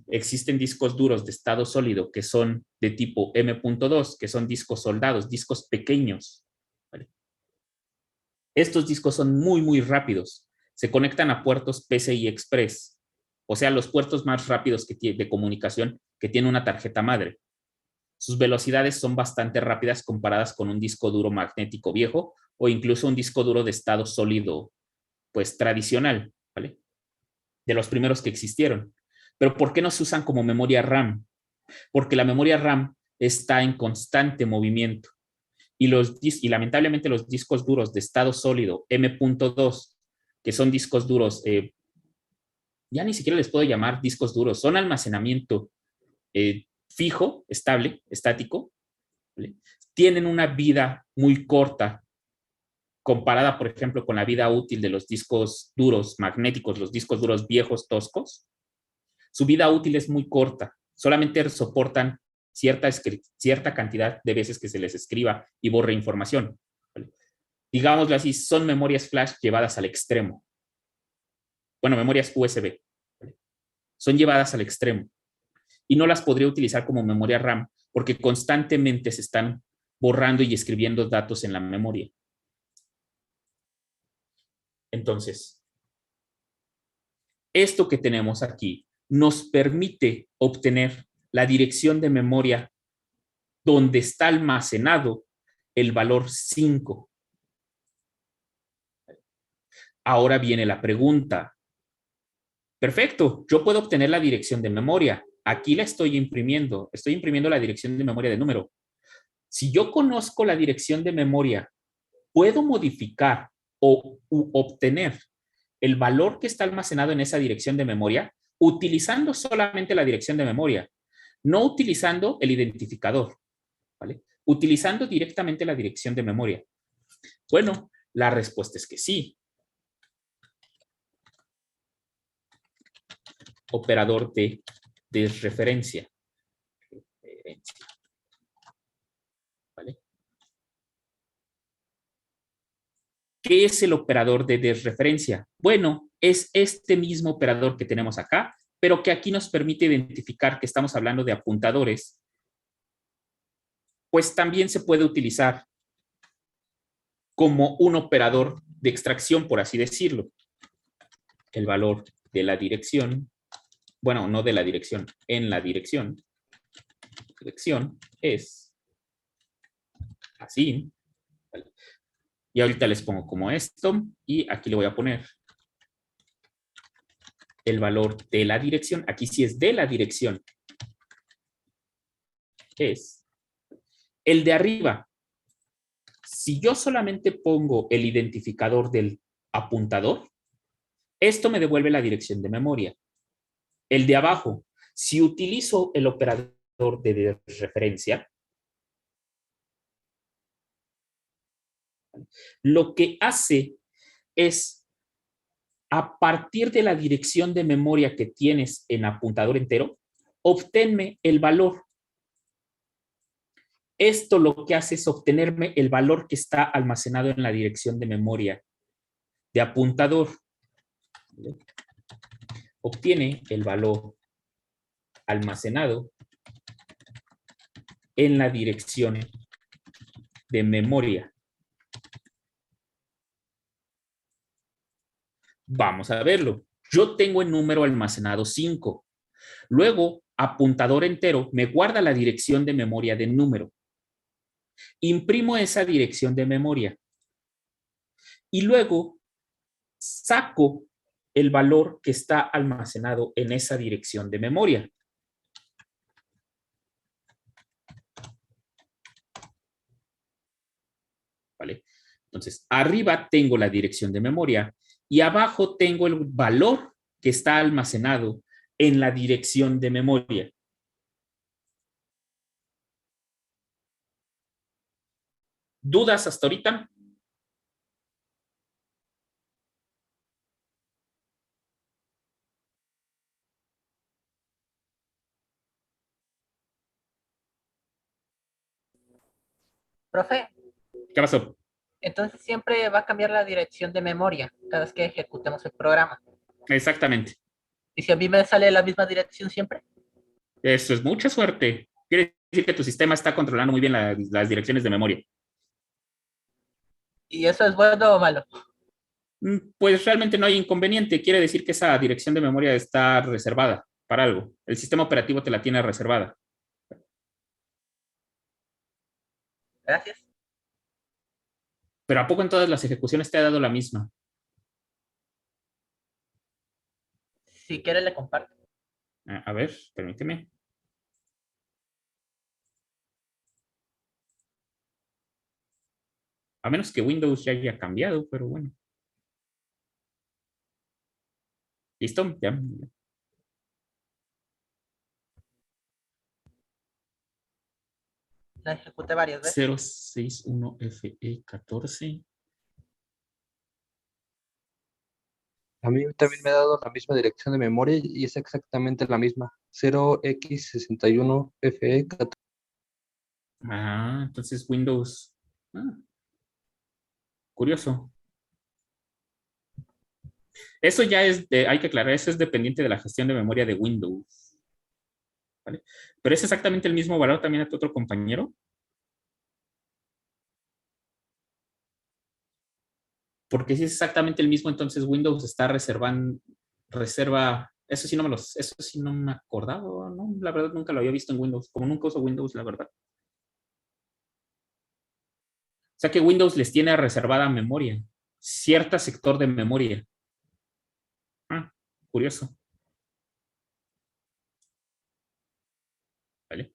existen discos duros de estado sólido que son de tipo M.2, que son discos soldados, discos pequeños, ¿vale? Estos discos son muy, muy rápidos. Se conectan a puertos PCI Express, o sea, los puertos más rápidos de comunicación que tiene una tarjeta madre. Sus velocidades son bastante rápidas comparadas con un disco duro magnético viejo o incluso un disco duro de estado sólido, pues tradicional, ¿vale?, de los primeros que existieron. Pero ¿por qué no se usan como memoria RAM? Porque la memoria RAM está en constante movimiento y lamentablemente los discos duros de estado sólido M.2, que son discos duros, ya ni siquiera les puedo llamar discos duros, son almacenamiento fijo, estable, estático, ¿vale?, tienen una vida muy corta comparada, por ejemplo, con la vida útil de los discos duros magnéticos, los discos duros viejos toscos. Su vida útil es muy corta, solamente soportan cierta cantidad de veces que se les escriba y borre información, ¿vale? Digámoslo así, son memorias flash llevadas al extremo. Bueno, memorias USB, ¿vale?, son llevadas al extremo y no las podría utilizar como memoria RAM porque constantemente se están borrando y escribiendo datos en la memoria. Entonces, esto que tenemos aquí nos permite obtener la dirección de memoria donde está almacenado el valor 5. Ahora viene la pregunta. Perfecto, yo puedo obtener la dirección de memoria. Aquí la estoy imprimiendo la dirección de memoria de número. Si yo conozco la dirección de memoria, ¿puedo modificar o obtener el valor que está almacenado en esa dirección de memoria utilizando solamente la dirección de memoria, no utilizando el identificador, ¿vale?, utilizando directamente la dirección de memoria? Bueno, la respuesta es que sí. Operador de desreferencia. ¿Vale? ¿Qué es el operador de desreferencia? Bueno, es este mismo operador que tenemos acá, pero que aquí nos permite identificar que estamos hablando de apuntadores, pues también se puede utilizar como un operador de extracción, por así decirlo. El valor de la dirección, bueno, no de la dirección, en la dirección es así, ¿vale? Y ahorita les pongo como esto, y aquí le voy a poner el valor de la dirección. Aquí sí es de la dirección. Es el de arriba. Si yo solamente pongo el identificador del apuntador, esto me devuelve la dirección de memoria. El de abajo, si utilizo el operador de referencia, lo que hace es, a partir de la dirección de memoria que tienes en apuntador entero, obténme el valor. Esto lo que hace es obtenerme el valor que está almacenado en la dirección de memoria de apuntador. Obtiene el valor almacenado en la dirección de memoria. Vamos a verlo. Yo tengo el número almacenado 5. Luego, apuntador entero me guarda la dirección de memoria del número. Imprimo esa dirección de memoria y luego saco el valor que está almacenado en esa dirección de memoria. ¿Vale? Entonces, arriba tengo la dirección de memoria y abajo tengo el valor que está almacenado en la dirección de memoria. ¿Dudas hasta ahorita?
Profe,
¿Qué pasó?
entonces siempre va a cambiar la dirección de memoria cada vez que ejecutemos el programa.
Exactamente.
¿Y si a mí me sale la misma dirección siempre?
Eso es mucha suerte. Quiere decir que tu sistema está controlando muy bien las direcciones de memoria.
¿Y eso es bueno o malo?
Pues realmente no hay inconveniente. Quiere decir que esa dirección de memoria está reservada para algo. El sistema operativo te la tiene reservada.
Gracias.
Pero ¿a poco en todas las ejecuciones te ha dado la misma?
Si quiere le comparto.
A ver, permíteme. A menos que Windows ya haya cambiado, pero bueno. ¿Listo? Ya.
La ejecuté varias veces.
061FE14.
A mí también me ha dado la misma dirección de memoria y es exactamente la misma. 0x61FE14.
Ah, entonces Windows. Ah, curioso. Eso ya es, hay que aclarar, eso es dependiente de la gestión de memoria de Windows. ¿Vale? Pero es exactamente el mismo valor también a tu otro compañero. Porque si es exactamente el mismo, entonces Windows está reserva, eso sí no me acordaba, ¿no? La verdad nunca lo había visto en Windows, como nunca uso Windows, la verdad. O sea que Windows les tiene reservada memoria, cierto sector de memoria. Ah, curioso. ¿Vale?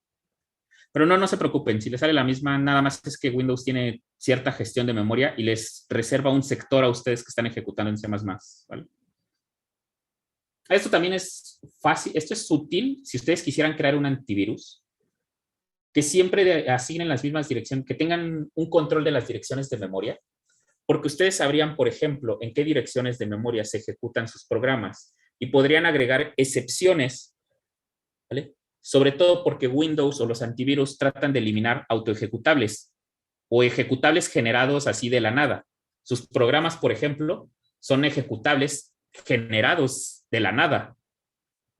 Pero no se preocupen, si les sale la misma, nada más es que Windows tiene cierta gestión de memoria y les reserva un sector a ustedes que están ejecutando en C++, ¿vale? Esto también es fácil, esto es sutil si ustedes quisieran crear un antivirus que siempre asignen las mismas direcciones, que tengan un control de las direcciones de memoria, porque ustedes sabrían, por ejemplo, en qué direcciones de memoria se ejecutan sus programas y podrían agregar excepciones, ¿vale? Sobre todo porque Windows o los antivirus tratan de eliminar autoejecutables o ejecutables generados así de la nada. Sus programas, por ejemplo, son ejecutables generados de la nada.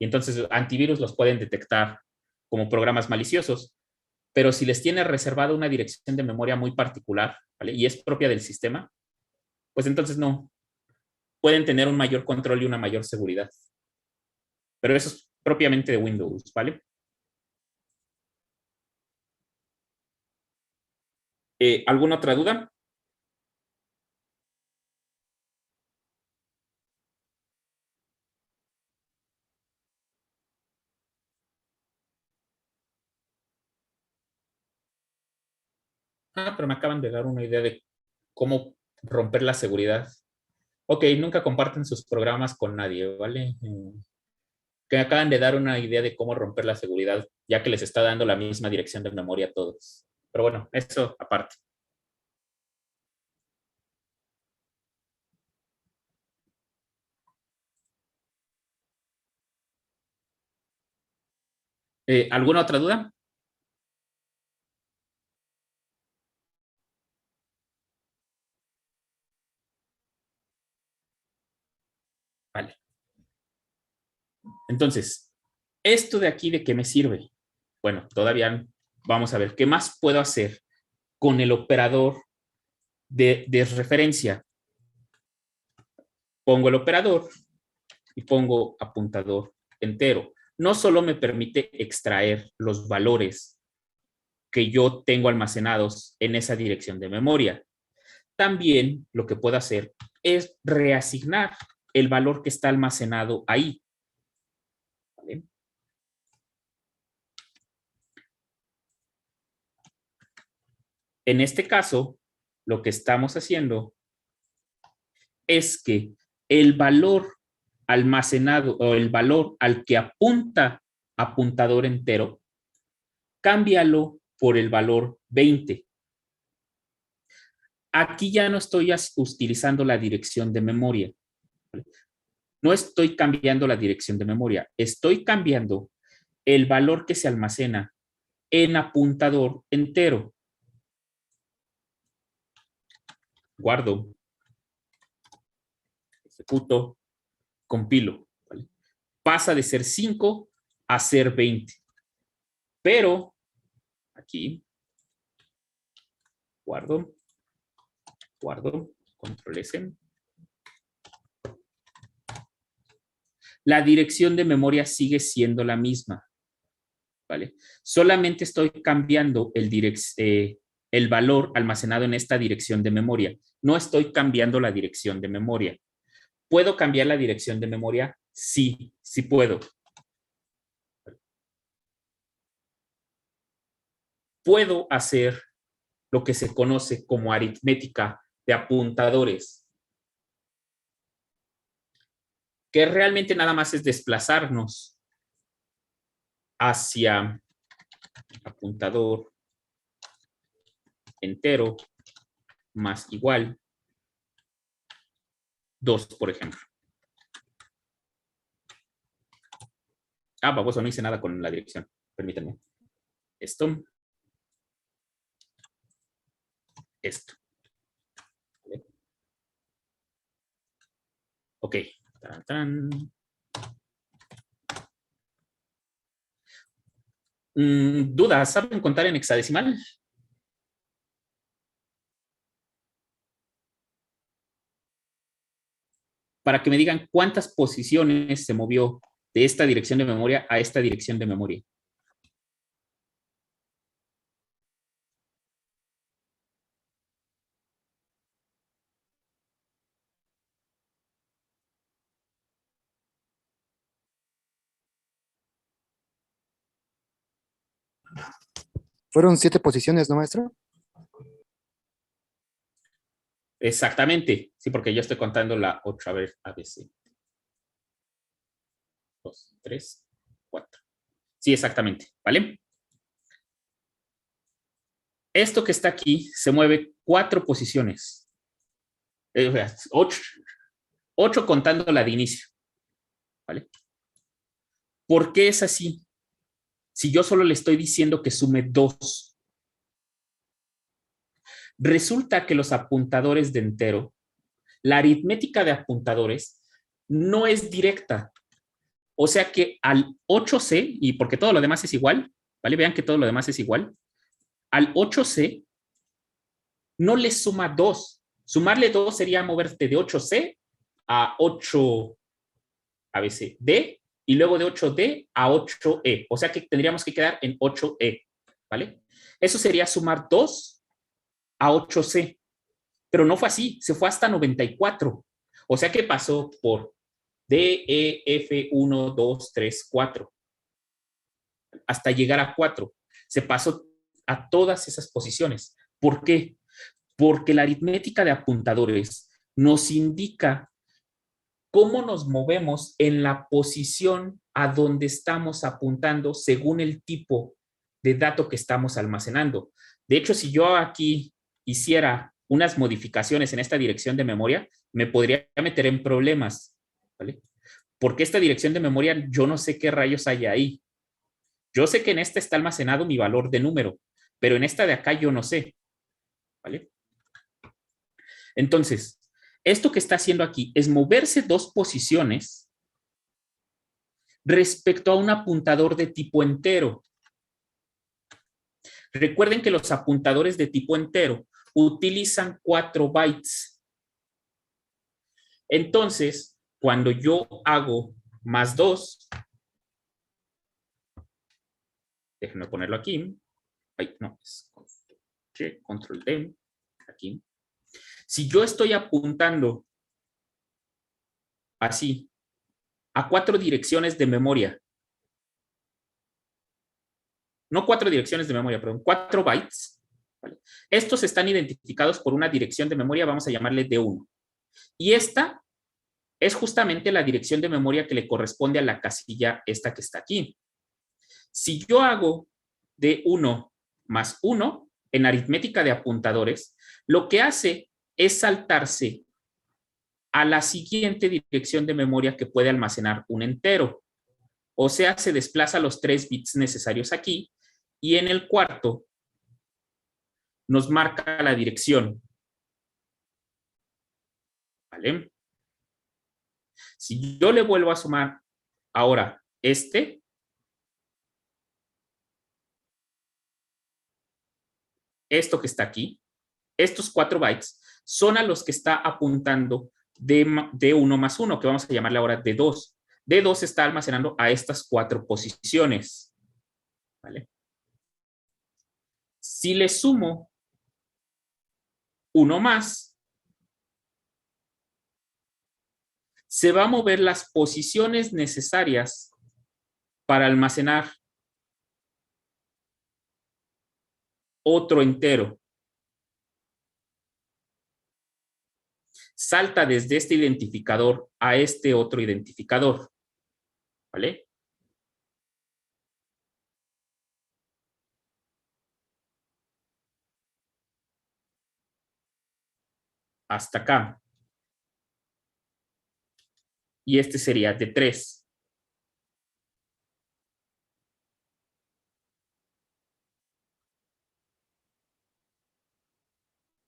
Y entonces antivirus los pueden detectar como programas maliciosos. Pero si les tiene reservada una dirección de memoria muy particular, ¿vale? Y es propia del sistema, pues entonces no. Pueden tener un mayor control y una mayor seguridad. Pero eso es propiamente de Windows, ¿vale? ¿Alguna otra duda? Ah, pero me acaban de dar una idea de cómo romper la seguridad. Ok, nunca comparten sus programas con nadie, ¿vale? Que me acaban de dar una idea de cómo romper la seguridad, ya que les está dando la misma dirección de memoria a todos. Pero bueno, eso aparte. ¿Alguna otra duda? Vale. Entonces, ¿esto de aquí de qué me sirve? Bueno, todavía vamos a ver qué más puedo hacer con el operador de referencia. Pongo el operador y pongo apuntador entero. No solo me permite extraer los valores que yo tengo almacenados en esa dirección de memoria. También lo que puedo hacer es reasignar el valor que está almacenado ahí. ¿Vale? En este caso, lo que estamos haciendo es que el valor almacenado o el valor al que apunta apuntador entero, cámbialo por el valor 20. Aquí ya no estoy utilizando la dirección de memoria. No estoy cambiando la dirección de memoria. Estoy cambiando el valor que se almacena en apuntador entero. Guardo. Ejecuto. Compilo. ¿Vale? Pasa de ser 5 a ser 20. Pero aquí guardo, control S. La dirección de memoria sigue siendo la misma, ¿vale? Solamente estoy cambiando el valor almacenado en esta dirección de memoria. No estoy cambiando la dirección de memoria. ¿Puedo cambiar la dirección de memoria? Sí, sí puedo. Puedo hacer lo que se conoce como aritmética de apuntadores, que realmente nada más es desplazarnos hacia apuntador entero más igual 2, por ejemplo. Baboso, no hice nada con la dirección. Permítanme. Esto. ¿Vale? Ok. ¿Dudas? ¿Saben contar en hexadecimal? Para que me digan cuántas posiciones se movió de esta dirección de memoria a esta dirección de memoria.
Fueron 7 posiciones, ¿no, maestro?
Exactamente. Sí, porque yo estoy contando la otra vez ABC. 2, 3, 4. Sí, exactamente. ¿Vale? Esto que está aquí se mueve 4 posiciones. 8 contando la de inicio. ¿Vale? ¿Por qué es así? Si yo solo le estoy diciendo que sume 2. Resulta que los apuntadores de entero, la aritmética de apuntadores no es directa. O sea que al 8C, y porque todo lo demás es igual, ¿vale? Vean que todo lo demás es igual. Al 8C no le suma 2. Sumarle 2 sería moverte de 8C a 8 ABCD y luego de 8D a 8E. O sea que tendríamos que quedar en 8E, ¿vale? Eso sería sumar 2 a 8C. Pero no fue así, se fue hasta 94. O sea que pasó por D, E, F, 1, 2, 3, 4. Hasta llegar a 4. Se pasó a todas esas posiciones. ¿Por qué? Porque la aritmética de apuntadores nos indica cómo nos movemos en la posición a donde estamos apuntando según el tipo de dato que estamos almacenando. De hecho, si yo aquí hiciera unas modificaciones en esta dirección de memoria, me podría meter en problemas, ¿vale? Porque esta dirección de memoria, yo no sé qué rayos hay ahí. Yo sé que en esta está almacenado mi valor de número, pero en esta de acá yo no sé, ¿vale? Entonces, esto que está haciendo aquí es moverse 2 posiciones respecto a un apuntador de tipo entero. Recuerden que los apuntadores de tipo entero utilizan 4 bytes. Entonces, cuando yo hago más 2, déjenme ponerlo aquí, ay, no, es control D, aquí. Si yo estoy apuntando así a 4 direcciones de memoria, no 4 direcciones de memoria, perdón, 4 bytes, ¿vale? Estos están identificados por una dirección de memoria, vamos a llamarle D1. Y esta es justamente la dirección de memoria que le corresponde a la casilla esta que está aquí. Si yo hago D1 más 1 en aritmética de apuntadores, lo que hace es saltarse a la siguiente dirección de memoria que puede almacenar un entero. O sea, se desplaza los 3 bits necesarios aquí y en el cuarto nos marca la dirección. ¿Vale? Si yo le vuelvo a sumar ahora esto que está aquí, estos 4 bytes son a los que está apuntando D1 más 1, que vamos a llamarle ahora D2. D2 está almacenando a estas 4 posiciones. ¿Vale? Si le sumo 1 más, se va a mover las posiciones necesarias para almacenar otro entero. Salta desde este identificador a este otro identificador. ¿Vale? Hasta acá. Y este sería de 3.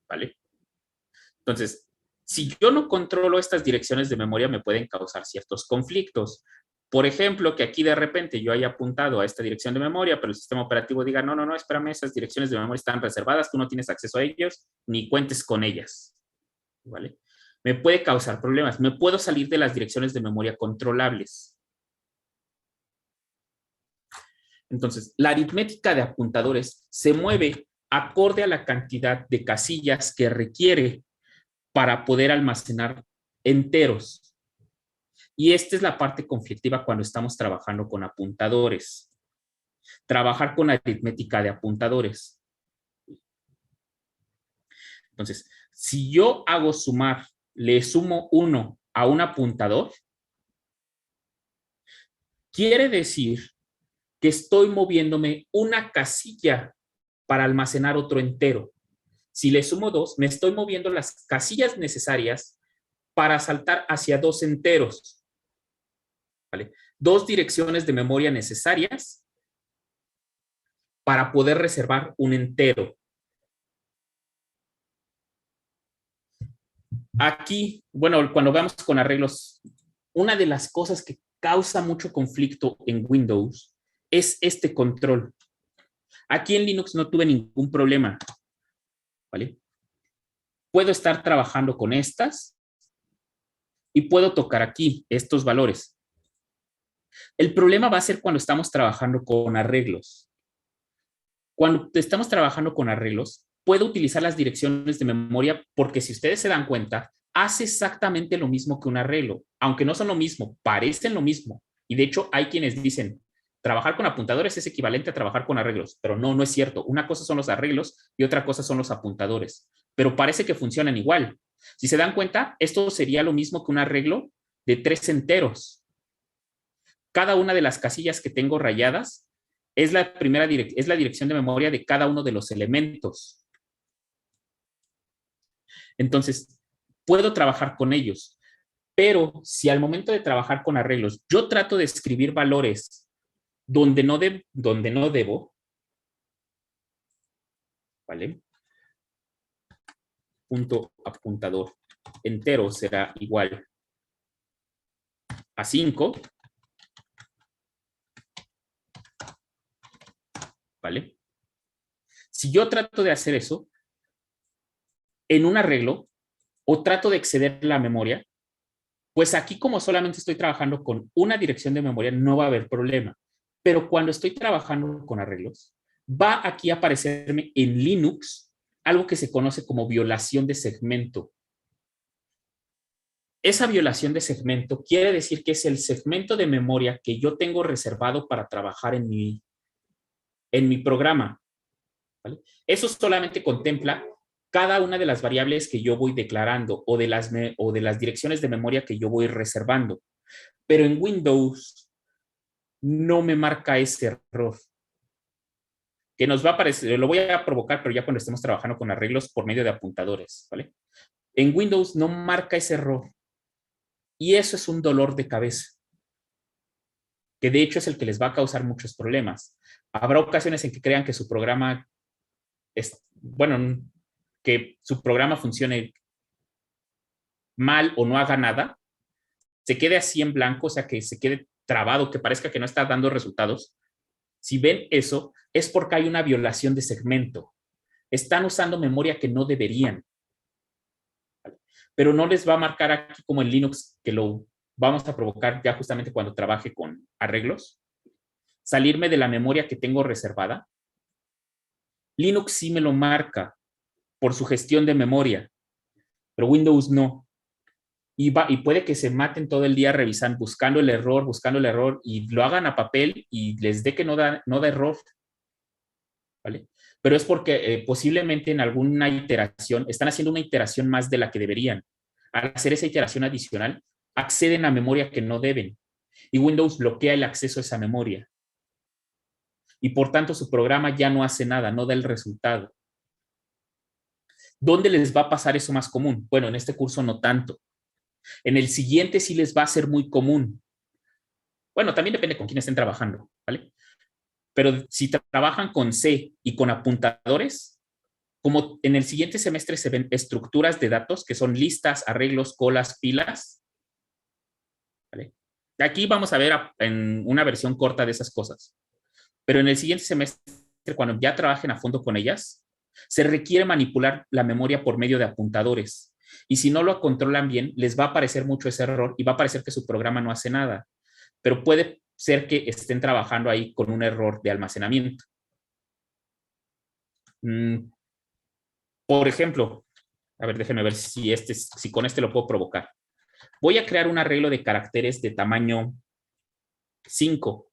¿Vale? Entonces, si yo no controlo estas direcciones de memoria, me pueden causar ciertos conflictos. Por ejemplo, que aquí de repente yo haya apuntado a esta dirección de memoria, pero el sistema operativo diga, no, no, no, espérame, esas direcciones de memoria están reservadas, tú no tienes acceso a ellos, ni cuentes con ellas. ¿Vale? Me puede causar problemas. Me puedo salir de las direcciones de memoria controlables. Entonces, la aritmética de apuntadores se mueve acorde a la cantidad de casillas que requiere para poder almacenar enteros. Y esta es la parte conflictiva cuando estamos trabajando con apuntadores. Trabajar con aritmética de apuntadores. Entonces, si yo hago sumar, le sumo 1 a un apuntador, quiere decir que estoy moviéndome una casilla para almacenar otro entero. Si le sumo 2, me estoy moviendo las casillas necesarias para saltar hacia 2 enteros. ¿Vale? 2 direcciones de memoria necesarias para poder reservar un entero. Aquí, bueno, cuando vamos con arreglos, una de las cosas que causa mucho conflicto en Windows es este control. Aquí en Linux no tuve ningún problema. ¿Vale? Puedo estar trabajando con estas y puedo tocar aquí estos valores. El problema va a ser cuando estamos trabajando con arreglos. Cuando estamos trabajando con arreglos, puedo utilizar las direcciones de memoria porque si ustedes se dan cuenta, hace exactamente lo mismo que un arreglo. Aunque no son lo mismo, parecen lo mismo. Y de hecho hay quienes dicen, trabajar con apuntadores es equivalente a trabajar con arreglos. Pero no, no es cierto. Una cosa son los arreglos y otra cosa son los apuntadores. Pero parece que funcionan igual. Si se dan cuenta, esto sería lo mismo que un arreglo de 3 enteros. Cada una de las casillas que tengo rayadas es la dirección de memoria de cada uno de los elementos. Entonces, puedo trabajar con ellos. Pero si al momento de trabajar con arreglos, yo trato de escribir valores donde no debo, ¿vale? Punto apuntador entero será igual a 5, ¿vale? Si yo trato de hacer eso en un arreglo o trato de exceder la memoria, pues aquí como solamente estoy trabajando con una dirección de memoria no va a haber problema. Pero cuando estoy trabajando con arreglos, va aquí a aparecerme en Linux algo que se conoce como violación de segmento. Esa violación de segmento quiere decir que es el segmento de memoria que yo tengo reservado para trabajar en mi programa, ¿vale? Eso solamente contempla cada una de las variables que yo voy declarando o de las direcciones de memoria que yo voy reservando. Pero en Windows no me marca ese error. Que nos va a aparecer, lo voy a provocar, pero ya cuando estemos trabajando con arreglos por medio de apuntadores, ¿vale? En Windows no marca ese error. Y eso es un dolor de cabeza, que de hecho es el que les va a causar muchos problemas. Habrá ocasiones en que crean que su programa que su programa funcione mal o no haga nada, se quede así en blanco, o sea, que se quede trabado, que parezca que no está dando resultados. Si ven eso, es porque hay una violación de segmento. Están usando memoria que no deberían. Pero no les va a marcar aquí como en Linux, que lo vamos a provocar ya justamente cuando trabaje con arreglos. Salirme de la memoria que tengo reservada. Linux sí me lo marca por su gestión de memoria, pero Windows no. Y puede que se maten todo el día revisando, buscando el error, y lo hagan a papel y les dé que no da error, ¿vale? Pero es porque posiblemente en alguna iteración, están haciendo una iteración más de la que deberían. Al hacer esa iteración adicional, acceden a memoria que no deben. Y Windows bloquea el acceso a esa memoria. Y por tanto su programa ya no hace nada, no da el resultado. ¿Dónde les va a pasar eso más común? Bueno, en este curso no tanto. En el siguiente sí les va a ser muy común. Bueno, también depende con quién estén trabajando, ¿vale? Pero si trabajan con C y con apuntadores, como en el siguiente semestre se ven estructuras de datos que son listas, arreglos, colas, pilas, ¿vale? Aquí vamos a ver en una versión corta de esas cosas. Pero en el siguiente semestre, cuando ya trabajen a fondo con ellas, se requiere manipular la memoria por medio de apuntadores. Y si no lo controlan bien, les va a aparecer mucho ese error y va a parecer que su programa no hace nada. Pero puede ser que estén trabajando ahí con un error de almacenamiento. Por ejemplo, a ver, déjenme ver si con este lo puedo provocar. Voy a crear un arreglo de caracteres de tamaño 5.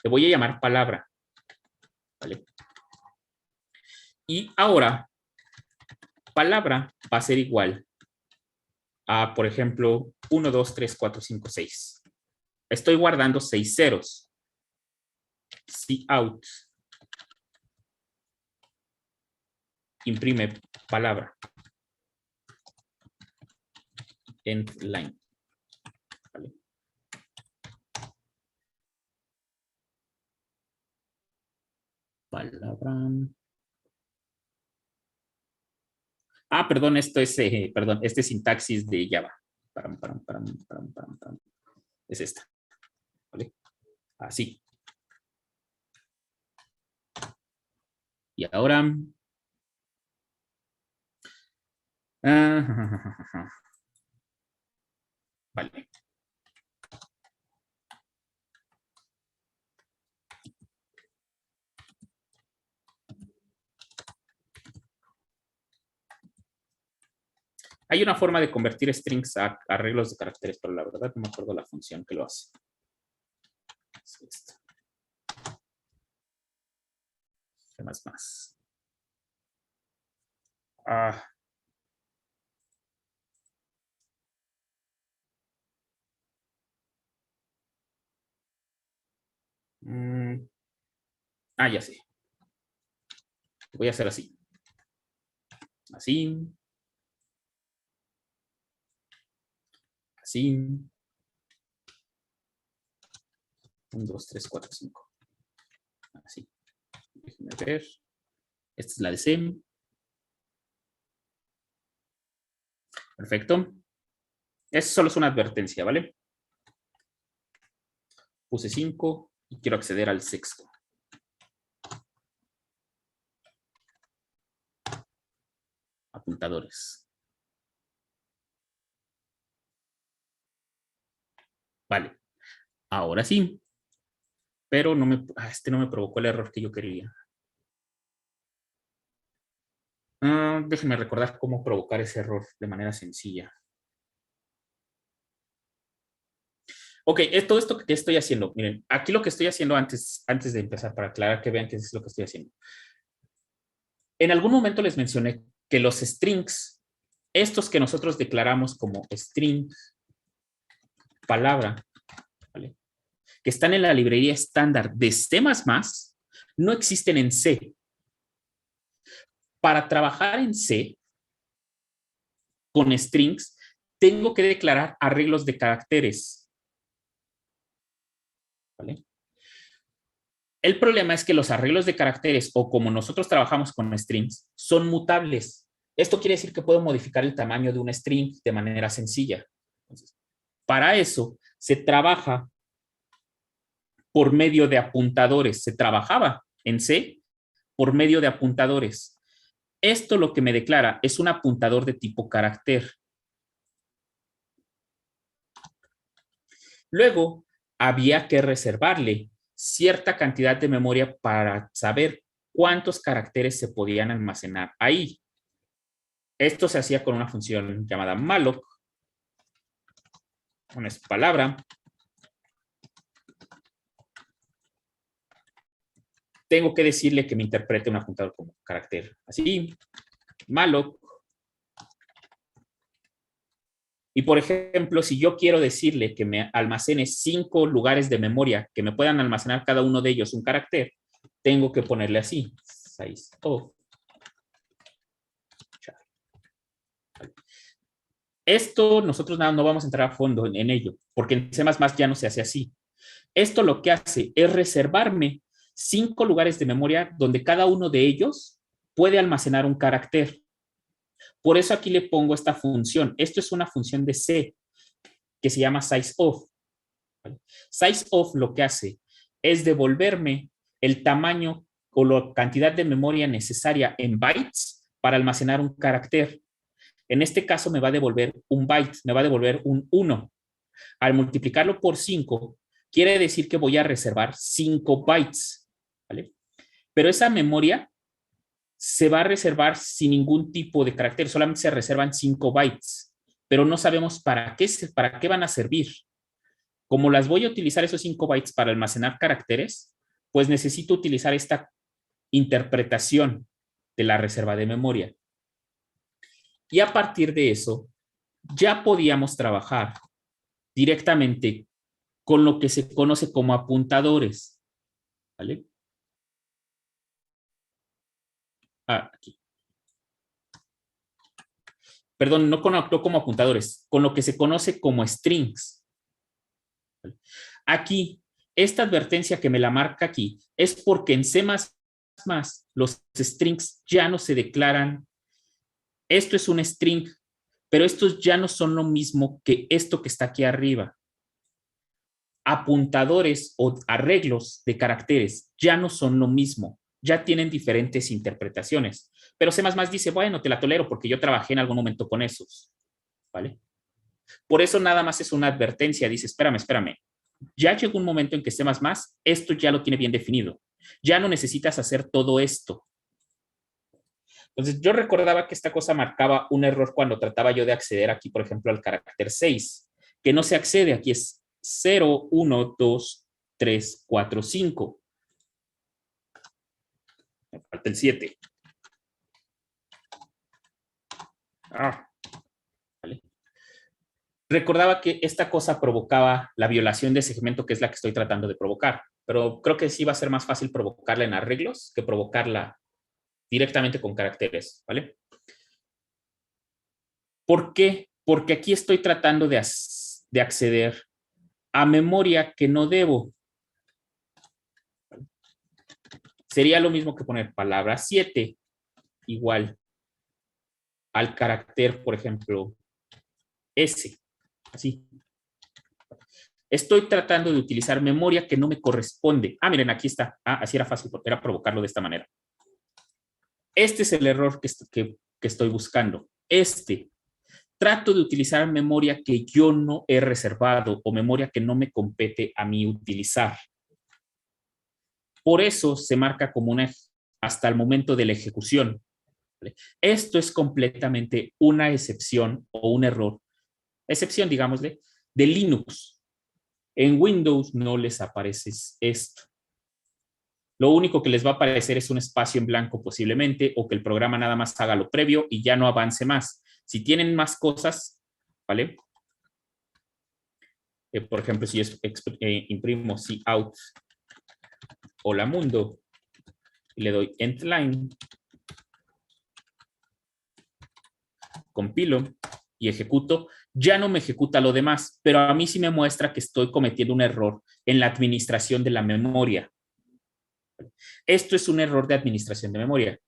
Le voy a llamar palabra, ¿vale? Y ahora, palabra va a ser igual a, por ejemplo, 1, 2, 3, 4, 5, 6. Estoy guardando 6 ceros. Cout. Imprime palabra. End line. ¿Vale? Palabra. Perdón, este es sintaxis de Java. Es esta. ¿Vale? Así. Y ahora. Vale. Hay una forma de convertir strings a arreglos de caracteres, pero la verdad no me acuerdo la función que lo hace. Es esta. ¿Qué más? Ya sé. Voy a hacer así. Así. Así. 1, 2, 3, 4, 5. Así. Déjenme ver. Esta es la de C. Perfecto. Eso solo es una advertencia, ¿vale? Puse 5 y quiero acceder al sexto. Apuntadores. Vale. Ahora sí. pero no me, este no me provocó el error que yo quería. Déjenme recordar cómo provocar ese error de manera sencilla. Ok, es todo esto que estoy haciendo. Miren, aquí lo que estoy haciendo antes de empezar, para aclarar que vean qué es lo que estoy haciendo. En algún momento les mencioné que los strings, estos que nosotros declaramos como string, palabra, ¿vale?, que están en la librería estándar de C++, no existen en C. Para trabajar en C con strings, tengo que declarar arreglos de caracteres, ¿vale? El problema es que los arreglos de caracteres, o como nosotros trabajamos con strings, son mutables. Esto quiere decir que puedo modificar el tamaño de un string de manera sencilla. Entonces, para eso se trabaja por medio de apuntadores. Se trabajaba en C por medio de apuntadores. Esto lo que me declara es un apuntador de tipo carácter. Luego, había que reservarle cierta cantidad de memoria para saber cuántos caracteres se podían almacenar ahí. Esto se hacía con una función llamada malloc, una palabra. Tengo que decirle que me interprete un apuntador como carácter. Así, malloc. Y por ejemplo, si yo quiero decirle que me almacene 5 lugares de memoria que me puedan almacenar cada uno de ellos un carácter, tengo que ponerle así. Size of. Esto nosotros no vamos a entrar a fondo en ello, porque en C++ ya no se hace así. Esto lo que hace es reservarme 5 lugares de memoria donde cada uno de ellos puede almacenar un carácter. Por eso aquí le pongo esta función. Esto es una función de C que se llama sizeOf. SizeOf lo que hace es devolverme el tamaño o la cantidad de memoria necesaria en bytes para almacenar un carácter. En este caso me va a devolver un byte, me va a devolver un 1. Al multiplicarlo por 5, quiere decir que voy a reservar 5 bytes, ¿vale? Pero esa memoria se va a reservar sin ningún tipo de carácter, solamente se reservan 5 bytes, pero no sabemos para qué van a servir. Como las voy a utilizar esos 5 bytes para almacenar caracteres, pues necesito utilizar esta interpretación de la reserva de memoria. Y a partir de eso, ya podíamos trabajar directamente con lo que se conoce como apuntadores, ¿vale? Aquí. Perdón, no como apuntadores, con lo que se conoce como strings. Aquí, esta advertencia que me la marca aquí es porque en C++ los strings ya no se declaran. Esto es un string, pero estos ya no son lo mismo que esto que está aquí arriba. Apuntadores o arreglos de caracteres ya no son lo mismo, ya tienen diferentes interpretaciones. Pero C++ dice, bueno, te la tolero porque yo trabajé en algún momento con esos, ¿vale? Por eso nada más es una advertencia, dice, espérame. Ya llegó un momento en que C++ esto ya lo tiene bien definido. Ya no necesitas hacer todo esto. Entonces, yo recordaba que esta cosa marcaba un error cuando trataba yo de acceder aquí, por ejemplo, al carácter 6, que no se accede, aquí es 0, 1, 2, 3, 4, 5. Me falta el 7. ¿Vale? Recordaba que esta cosa provocaba la violación de segmento, que es la que estoy tratando de provocar, pero creo que sí va a ser más fácil provocarla en arreglos que provocarla directamente con caracteres, ¿vale? ¿Por qué? Porque aquí estoy tratando de acceder a memoria que no debo. Sería lo mismo que poner palabra 7 igual al carácter, por ejemplo, S. Así. Estoy tratando de utilizar memoria que no me corresponde. Miren, aquí está. Así era fácil, era provocarlo de esta manera. Este es el error que estoy buscando. Trato de utilizar memoria que yo no he reservado o memoria que no me compete a mí utilizar. Por eso se marca como una hasta el momento de la ejecución. ¿Vale? Esto es completamente una excepción o un error. Excepción, digámosle, de Linux. En Windows no les aparece esto. Lo único que les va a aparecer es un espacio en blanco posiblemente, o que el programa nada más haga lo previo y ya no avance más. Si tienen más cosas, ¿vale? Por ejemplo, si yo imprimo cout hola mundo y le doy end line, compilo y ejecuto, ya no me ejecuta lo demás, pero a mí sí me muestra que estoy cometiendo un error en la administración de la memoria. Esto es un error de administración de memoria.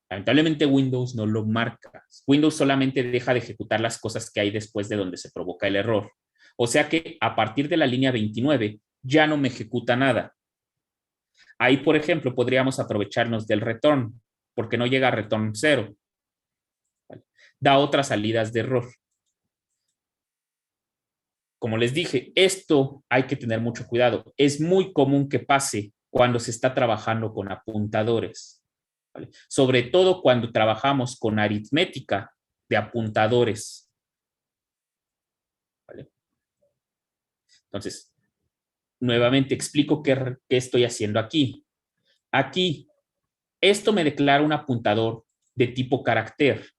Lamentablemente Windows no lo marca. Windows solamente deja de ejecutar las cosas que hay después de donde se provoca el error. O sea que a partir de la línea 29 ya no me ejecuta nada. Ahí, por ejemplo, podríamos aprovecharnos del return, porque no llega a return 0. Da otras salidas de error. Como les dije, esto hay que tener mucho cuidado. Es muy común que pase cuando se está trabajando con apuntadores, ¿vale? Sobre todo cuando trabajamos con aritmética de apuntadores, ¿vale? Entonces, nuevamente explico qué estoy haciendo aquí. Aquí, esto me declara un apuntador de tipo carácter.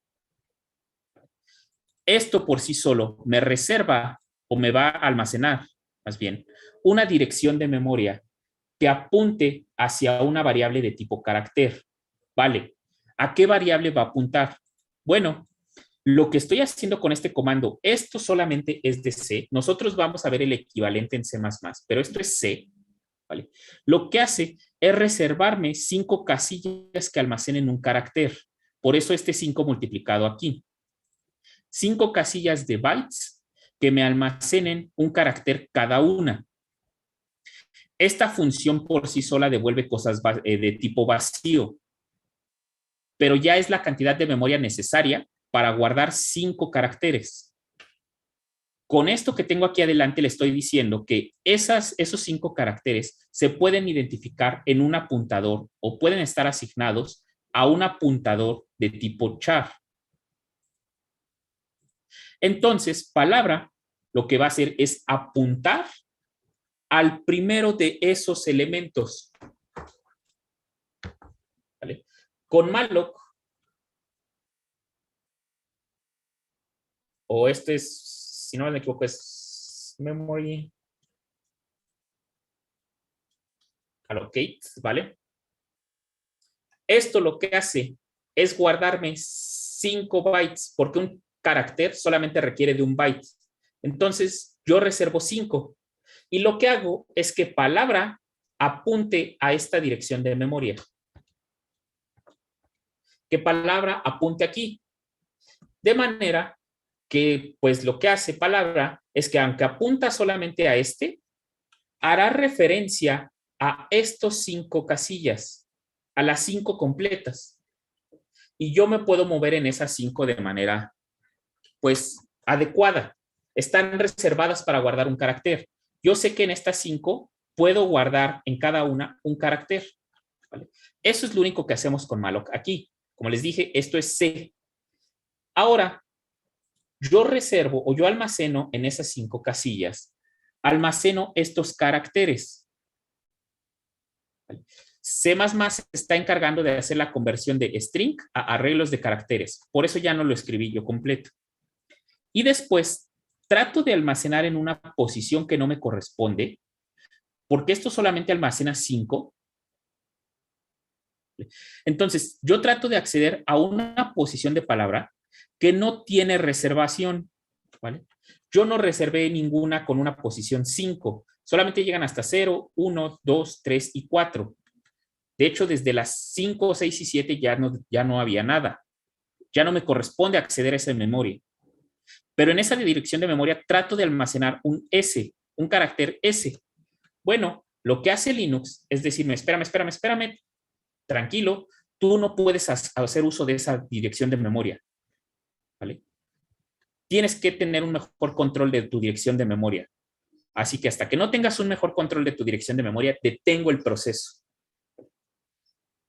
Esto por sí solo me reserva o me va a almacenar, más bien, una dirección de memoria que apunte hacia una variable de tipo carácter. Vale, ¿a qué variable va a apuntar? Bueno, lo que estoy haciendo con este comando, esto solamente es de C. Nosotros vamos a ver el equivalente en C++, pero esto es C. ¿Vale? Lo que hace es reservarme 5 casillas que almacenen un carácter. Por eso este 5 multiplicado aquí. 5 casillas de bytes que me almacenen un carácter cada una. Esta función por sí sola devuelve cosas de tipo vacío, pero ya es la cantidad de memoria necesaria para guardar 5 caracteres. Con esto que tengo aquí adelante le estoy diciendo que esos 5 caracteres se pueden identificar en un apuntador o pueden estar asignados a un apuntador de tipo char. Entonces, palabra lo que va a hacer es apuntar al primero de esos elementos. ¿Vale? Con malloc, o este es, si no me equivoco, es memory allocate, ¿vale? Esto lo que hace es guardarme 5 bytes, porque un carácter solamente requiere de un byte. Entonces, yo reservo 5. Y lo que hago es que palabra apunte a esta dirección de memoria. Que palabra apunte aquí. De manera que, pues, lo que hace palabra es que aunque apunta solamente a este, hará referencia a estos 5 casillas, a las 5 completas. Y yo me puedo mover en esas 5 de manera, pues, adecuada. Están reservadas para guardar un carácter. Yo sé que en estas 5 puedo guardar en cada una un carácter, ¿vale? Eso es lo único que hacemos con malloc aquí. Como les dije, esto es C. Ahora, yo reservo o yo almaceno en esas 5 casillas, almaceno estos caracteres. ¿Vale? C++ está encargando de hacer la conversión de string a arreglos de caracteres. Por eso ya no lo escribí yo completo. Y después trato de almacenar en una posición que no me corresponde, porque esto solamente almacena 5. Entonces, yo trato de acceder a una posición de palabra que no tiene reservación, ¿vale? Yo no reservé ninguna con una posición 5. Solamente llegan hasta 0, 1, 2, 3 y 4. De hecho, desde las 5, 6 y 7 ya no había nada. Ya no me corresponde acceder a esa memoria. Pero en esa dirección de memoria trato de almacenar un S, un carácter S. Bueno, lo que hace Linux es decirme, espérame, tranquilo, tú no puedes hacer uso de esa dirección de memoria, ¿vale? Tienes que tener un mejor control de tu dirección de memoria. Así que hasta que no tengas un mejor control de tu dirección de memoria, detengo el proceso.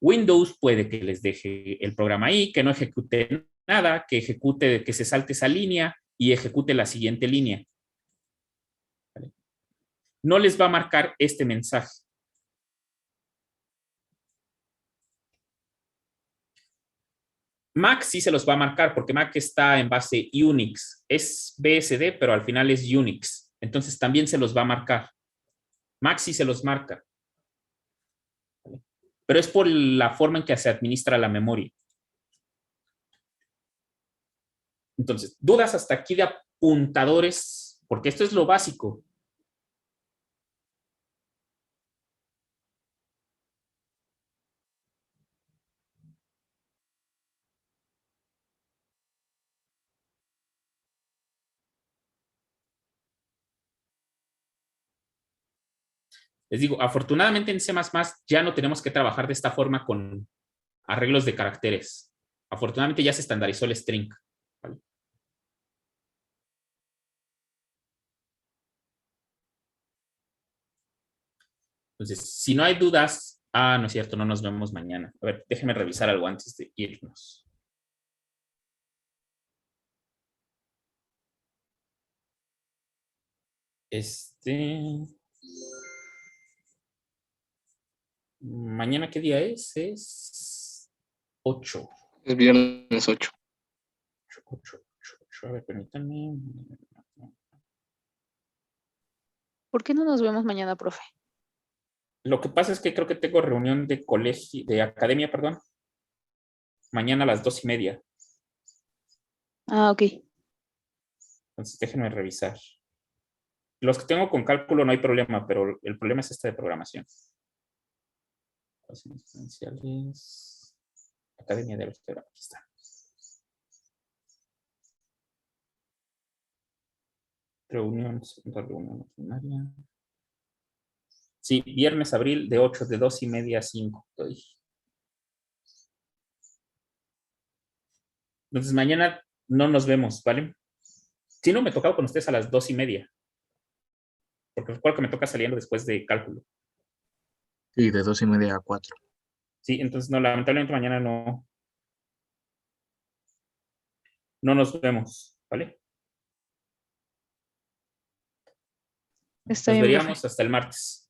Windows puede que les deje el programa ahí, que no ejecute nada, que ejecute, que se salte esa línea y ejecute la siguiente línea. ¿Vale? No les va a marcar este mensaje. Mac sí se los va a marcar porque Mac está en base Unix. Es BSD, pero al final es Unix. Entonces también se los va a marcar. Mac sí se los marca. ¿Vale? Pero es por la forma en que se administra la memoria. Entonces, dudas hasta aquí de apuntadores, porque esto es lo básico. Les digo, afortunadamente en C++ ya no tenemos que trabajar de esta forma con arreglos de caracteres. Afortunadamente ya se estandarizó el string. ¿Vale? Entonces, si no hay dudas, no es cierto, no nos vemos mañana. A ver, déjenme revisar algo antes de irnos. Mañana, ¿qué día es? Es 8.
Es viernes 8.
8. A ver, permítanme.
¿Por qué no nos vemos mañana, profe?
Lo que pasa es que creo que tengo reunión de colegio, de academia, perdón. Mañana a las 2:30.
Ah, ok.
Entonces déjenme revisar. Los que tengo con cálculo no hay problema, pero el problema es este de programación. Ecuaciones diferenciales. Academia de Álgebra. Aquí está. Reunión, segunda reunión ordinaria. Sí, viernes, abril, de 8, de 2:30 a 5. Entonces mañana no nos vemos, ¿vale? Si no, me tocaba con ustedes a las 2:30. Porque recuerdo que me toca saliendo después de cálculo.
Sí, de 2:30 a 4.
Sí, entonces no, lamentablemente mañana no nos vemos, ¿vale?
Está
Nos
bien, profe.
veríamos hasta el martes.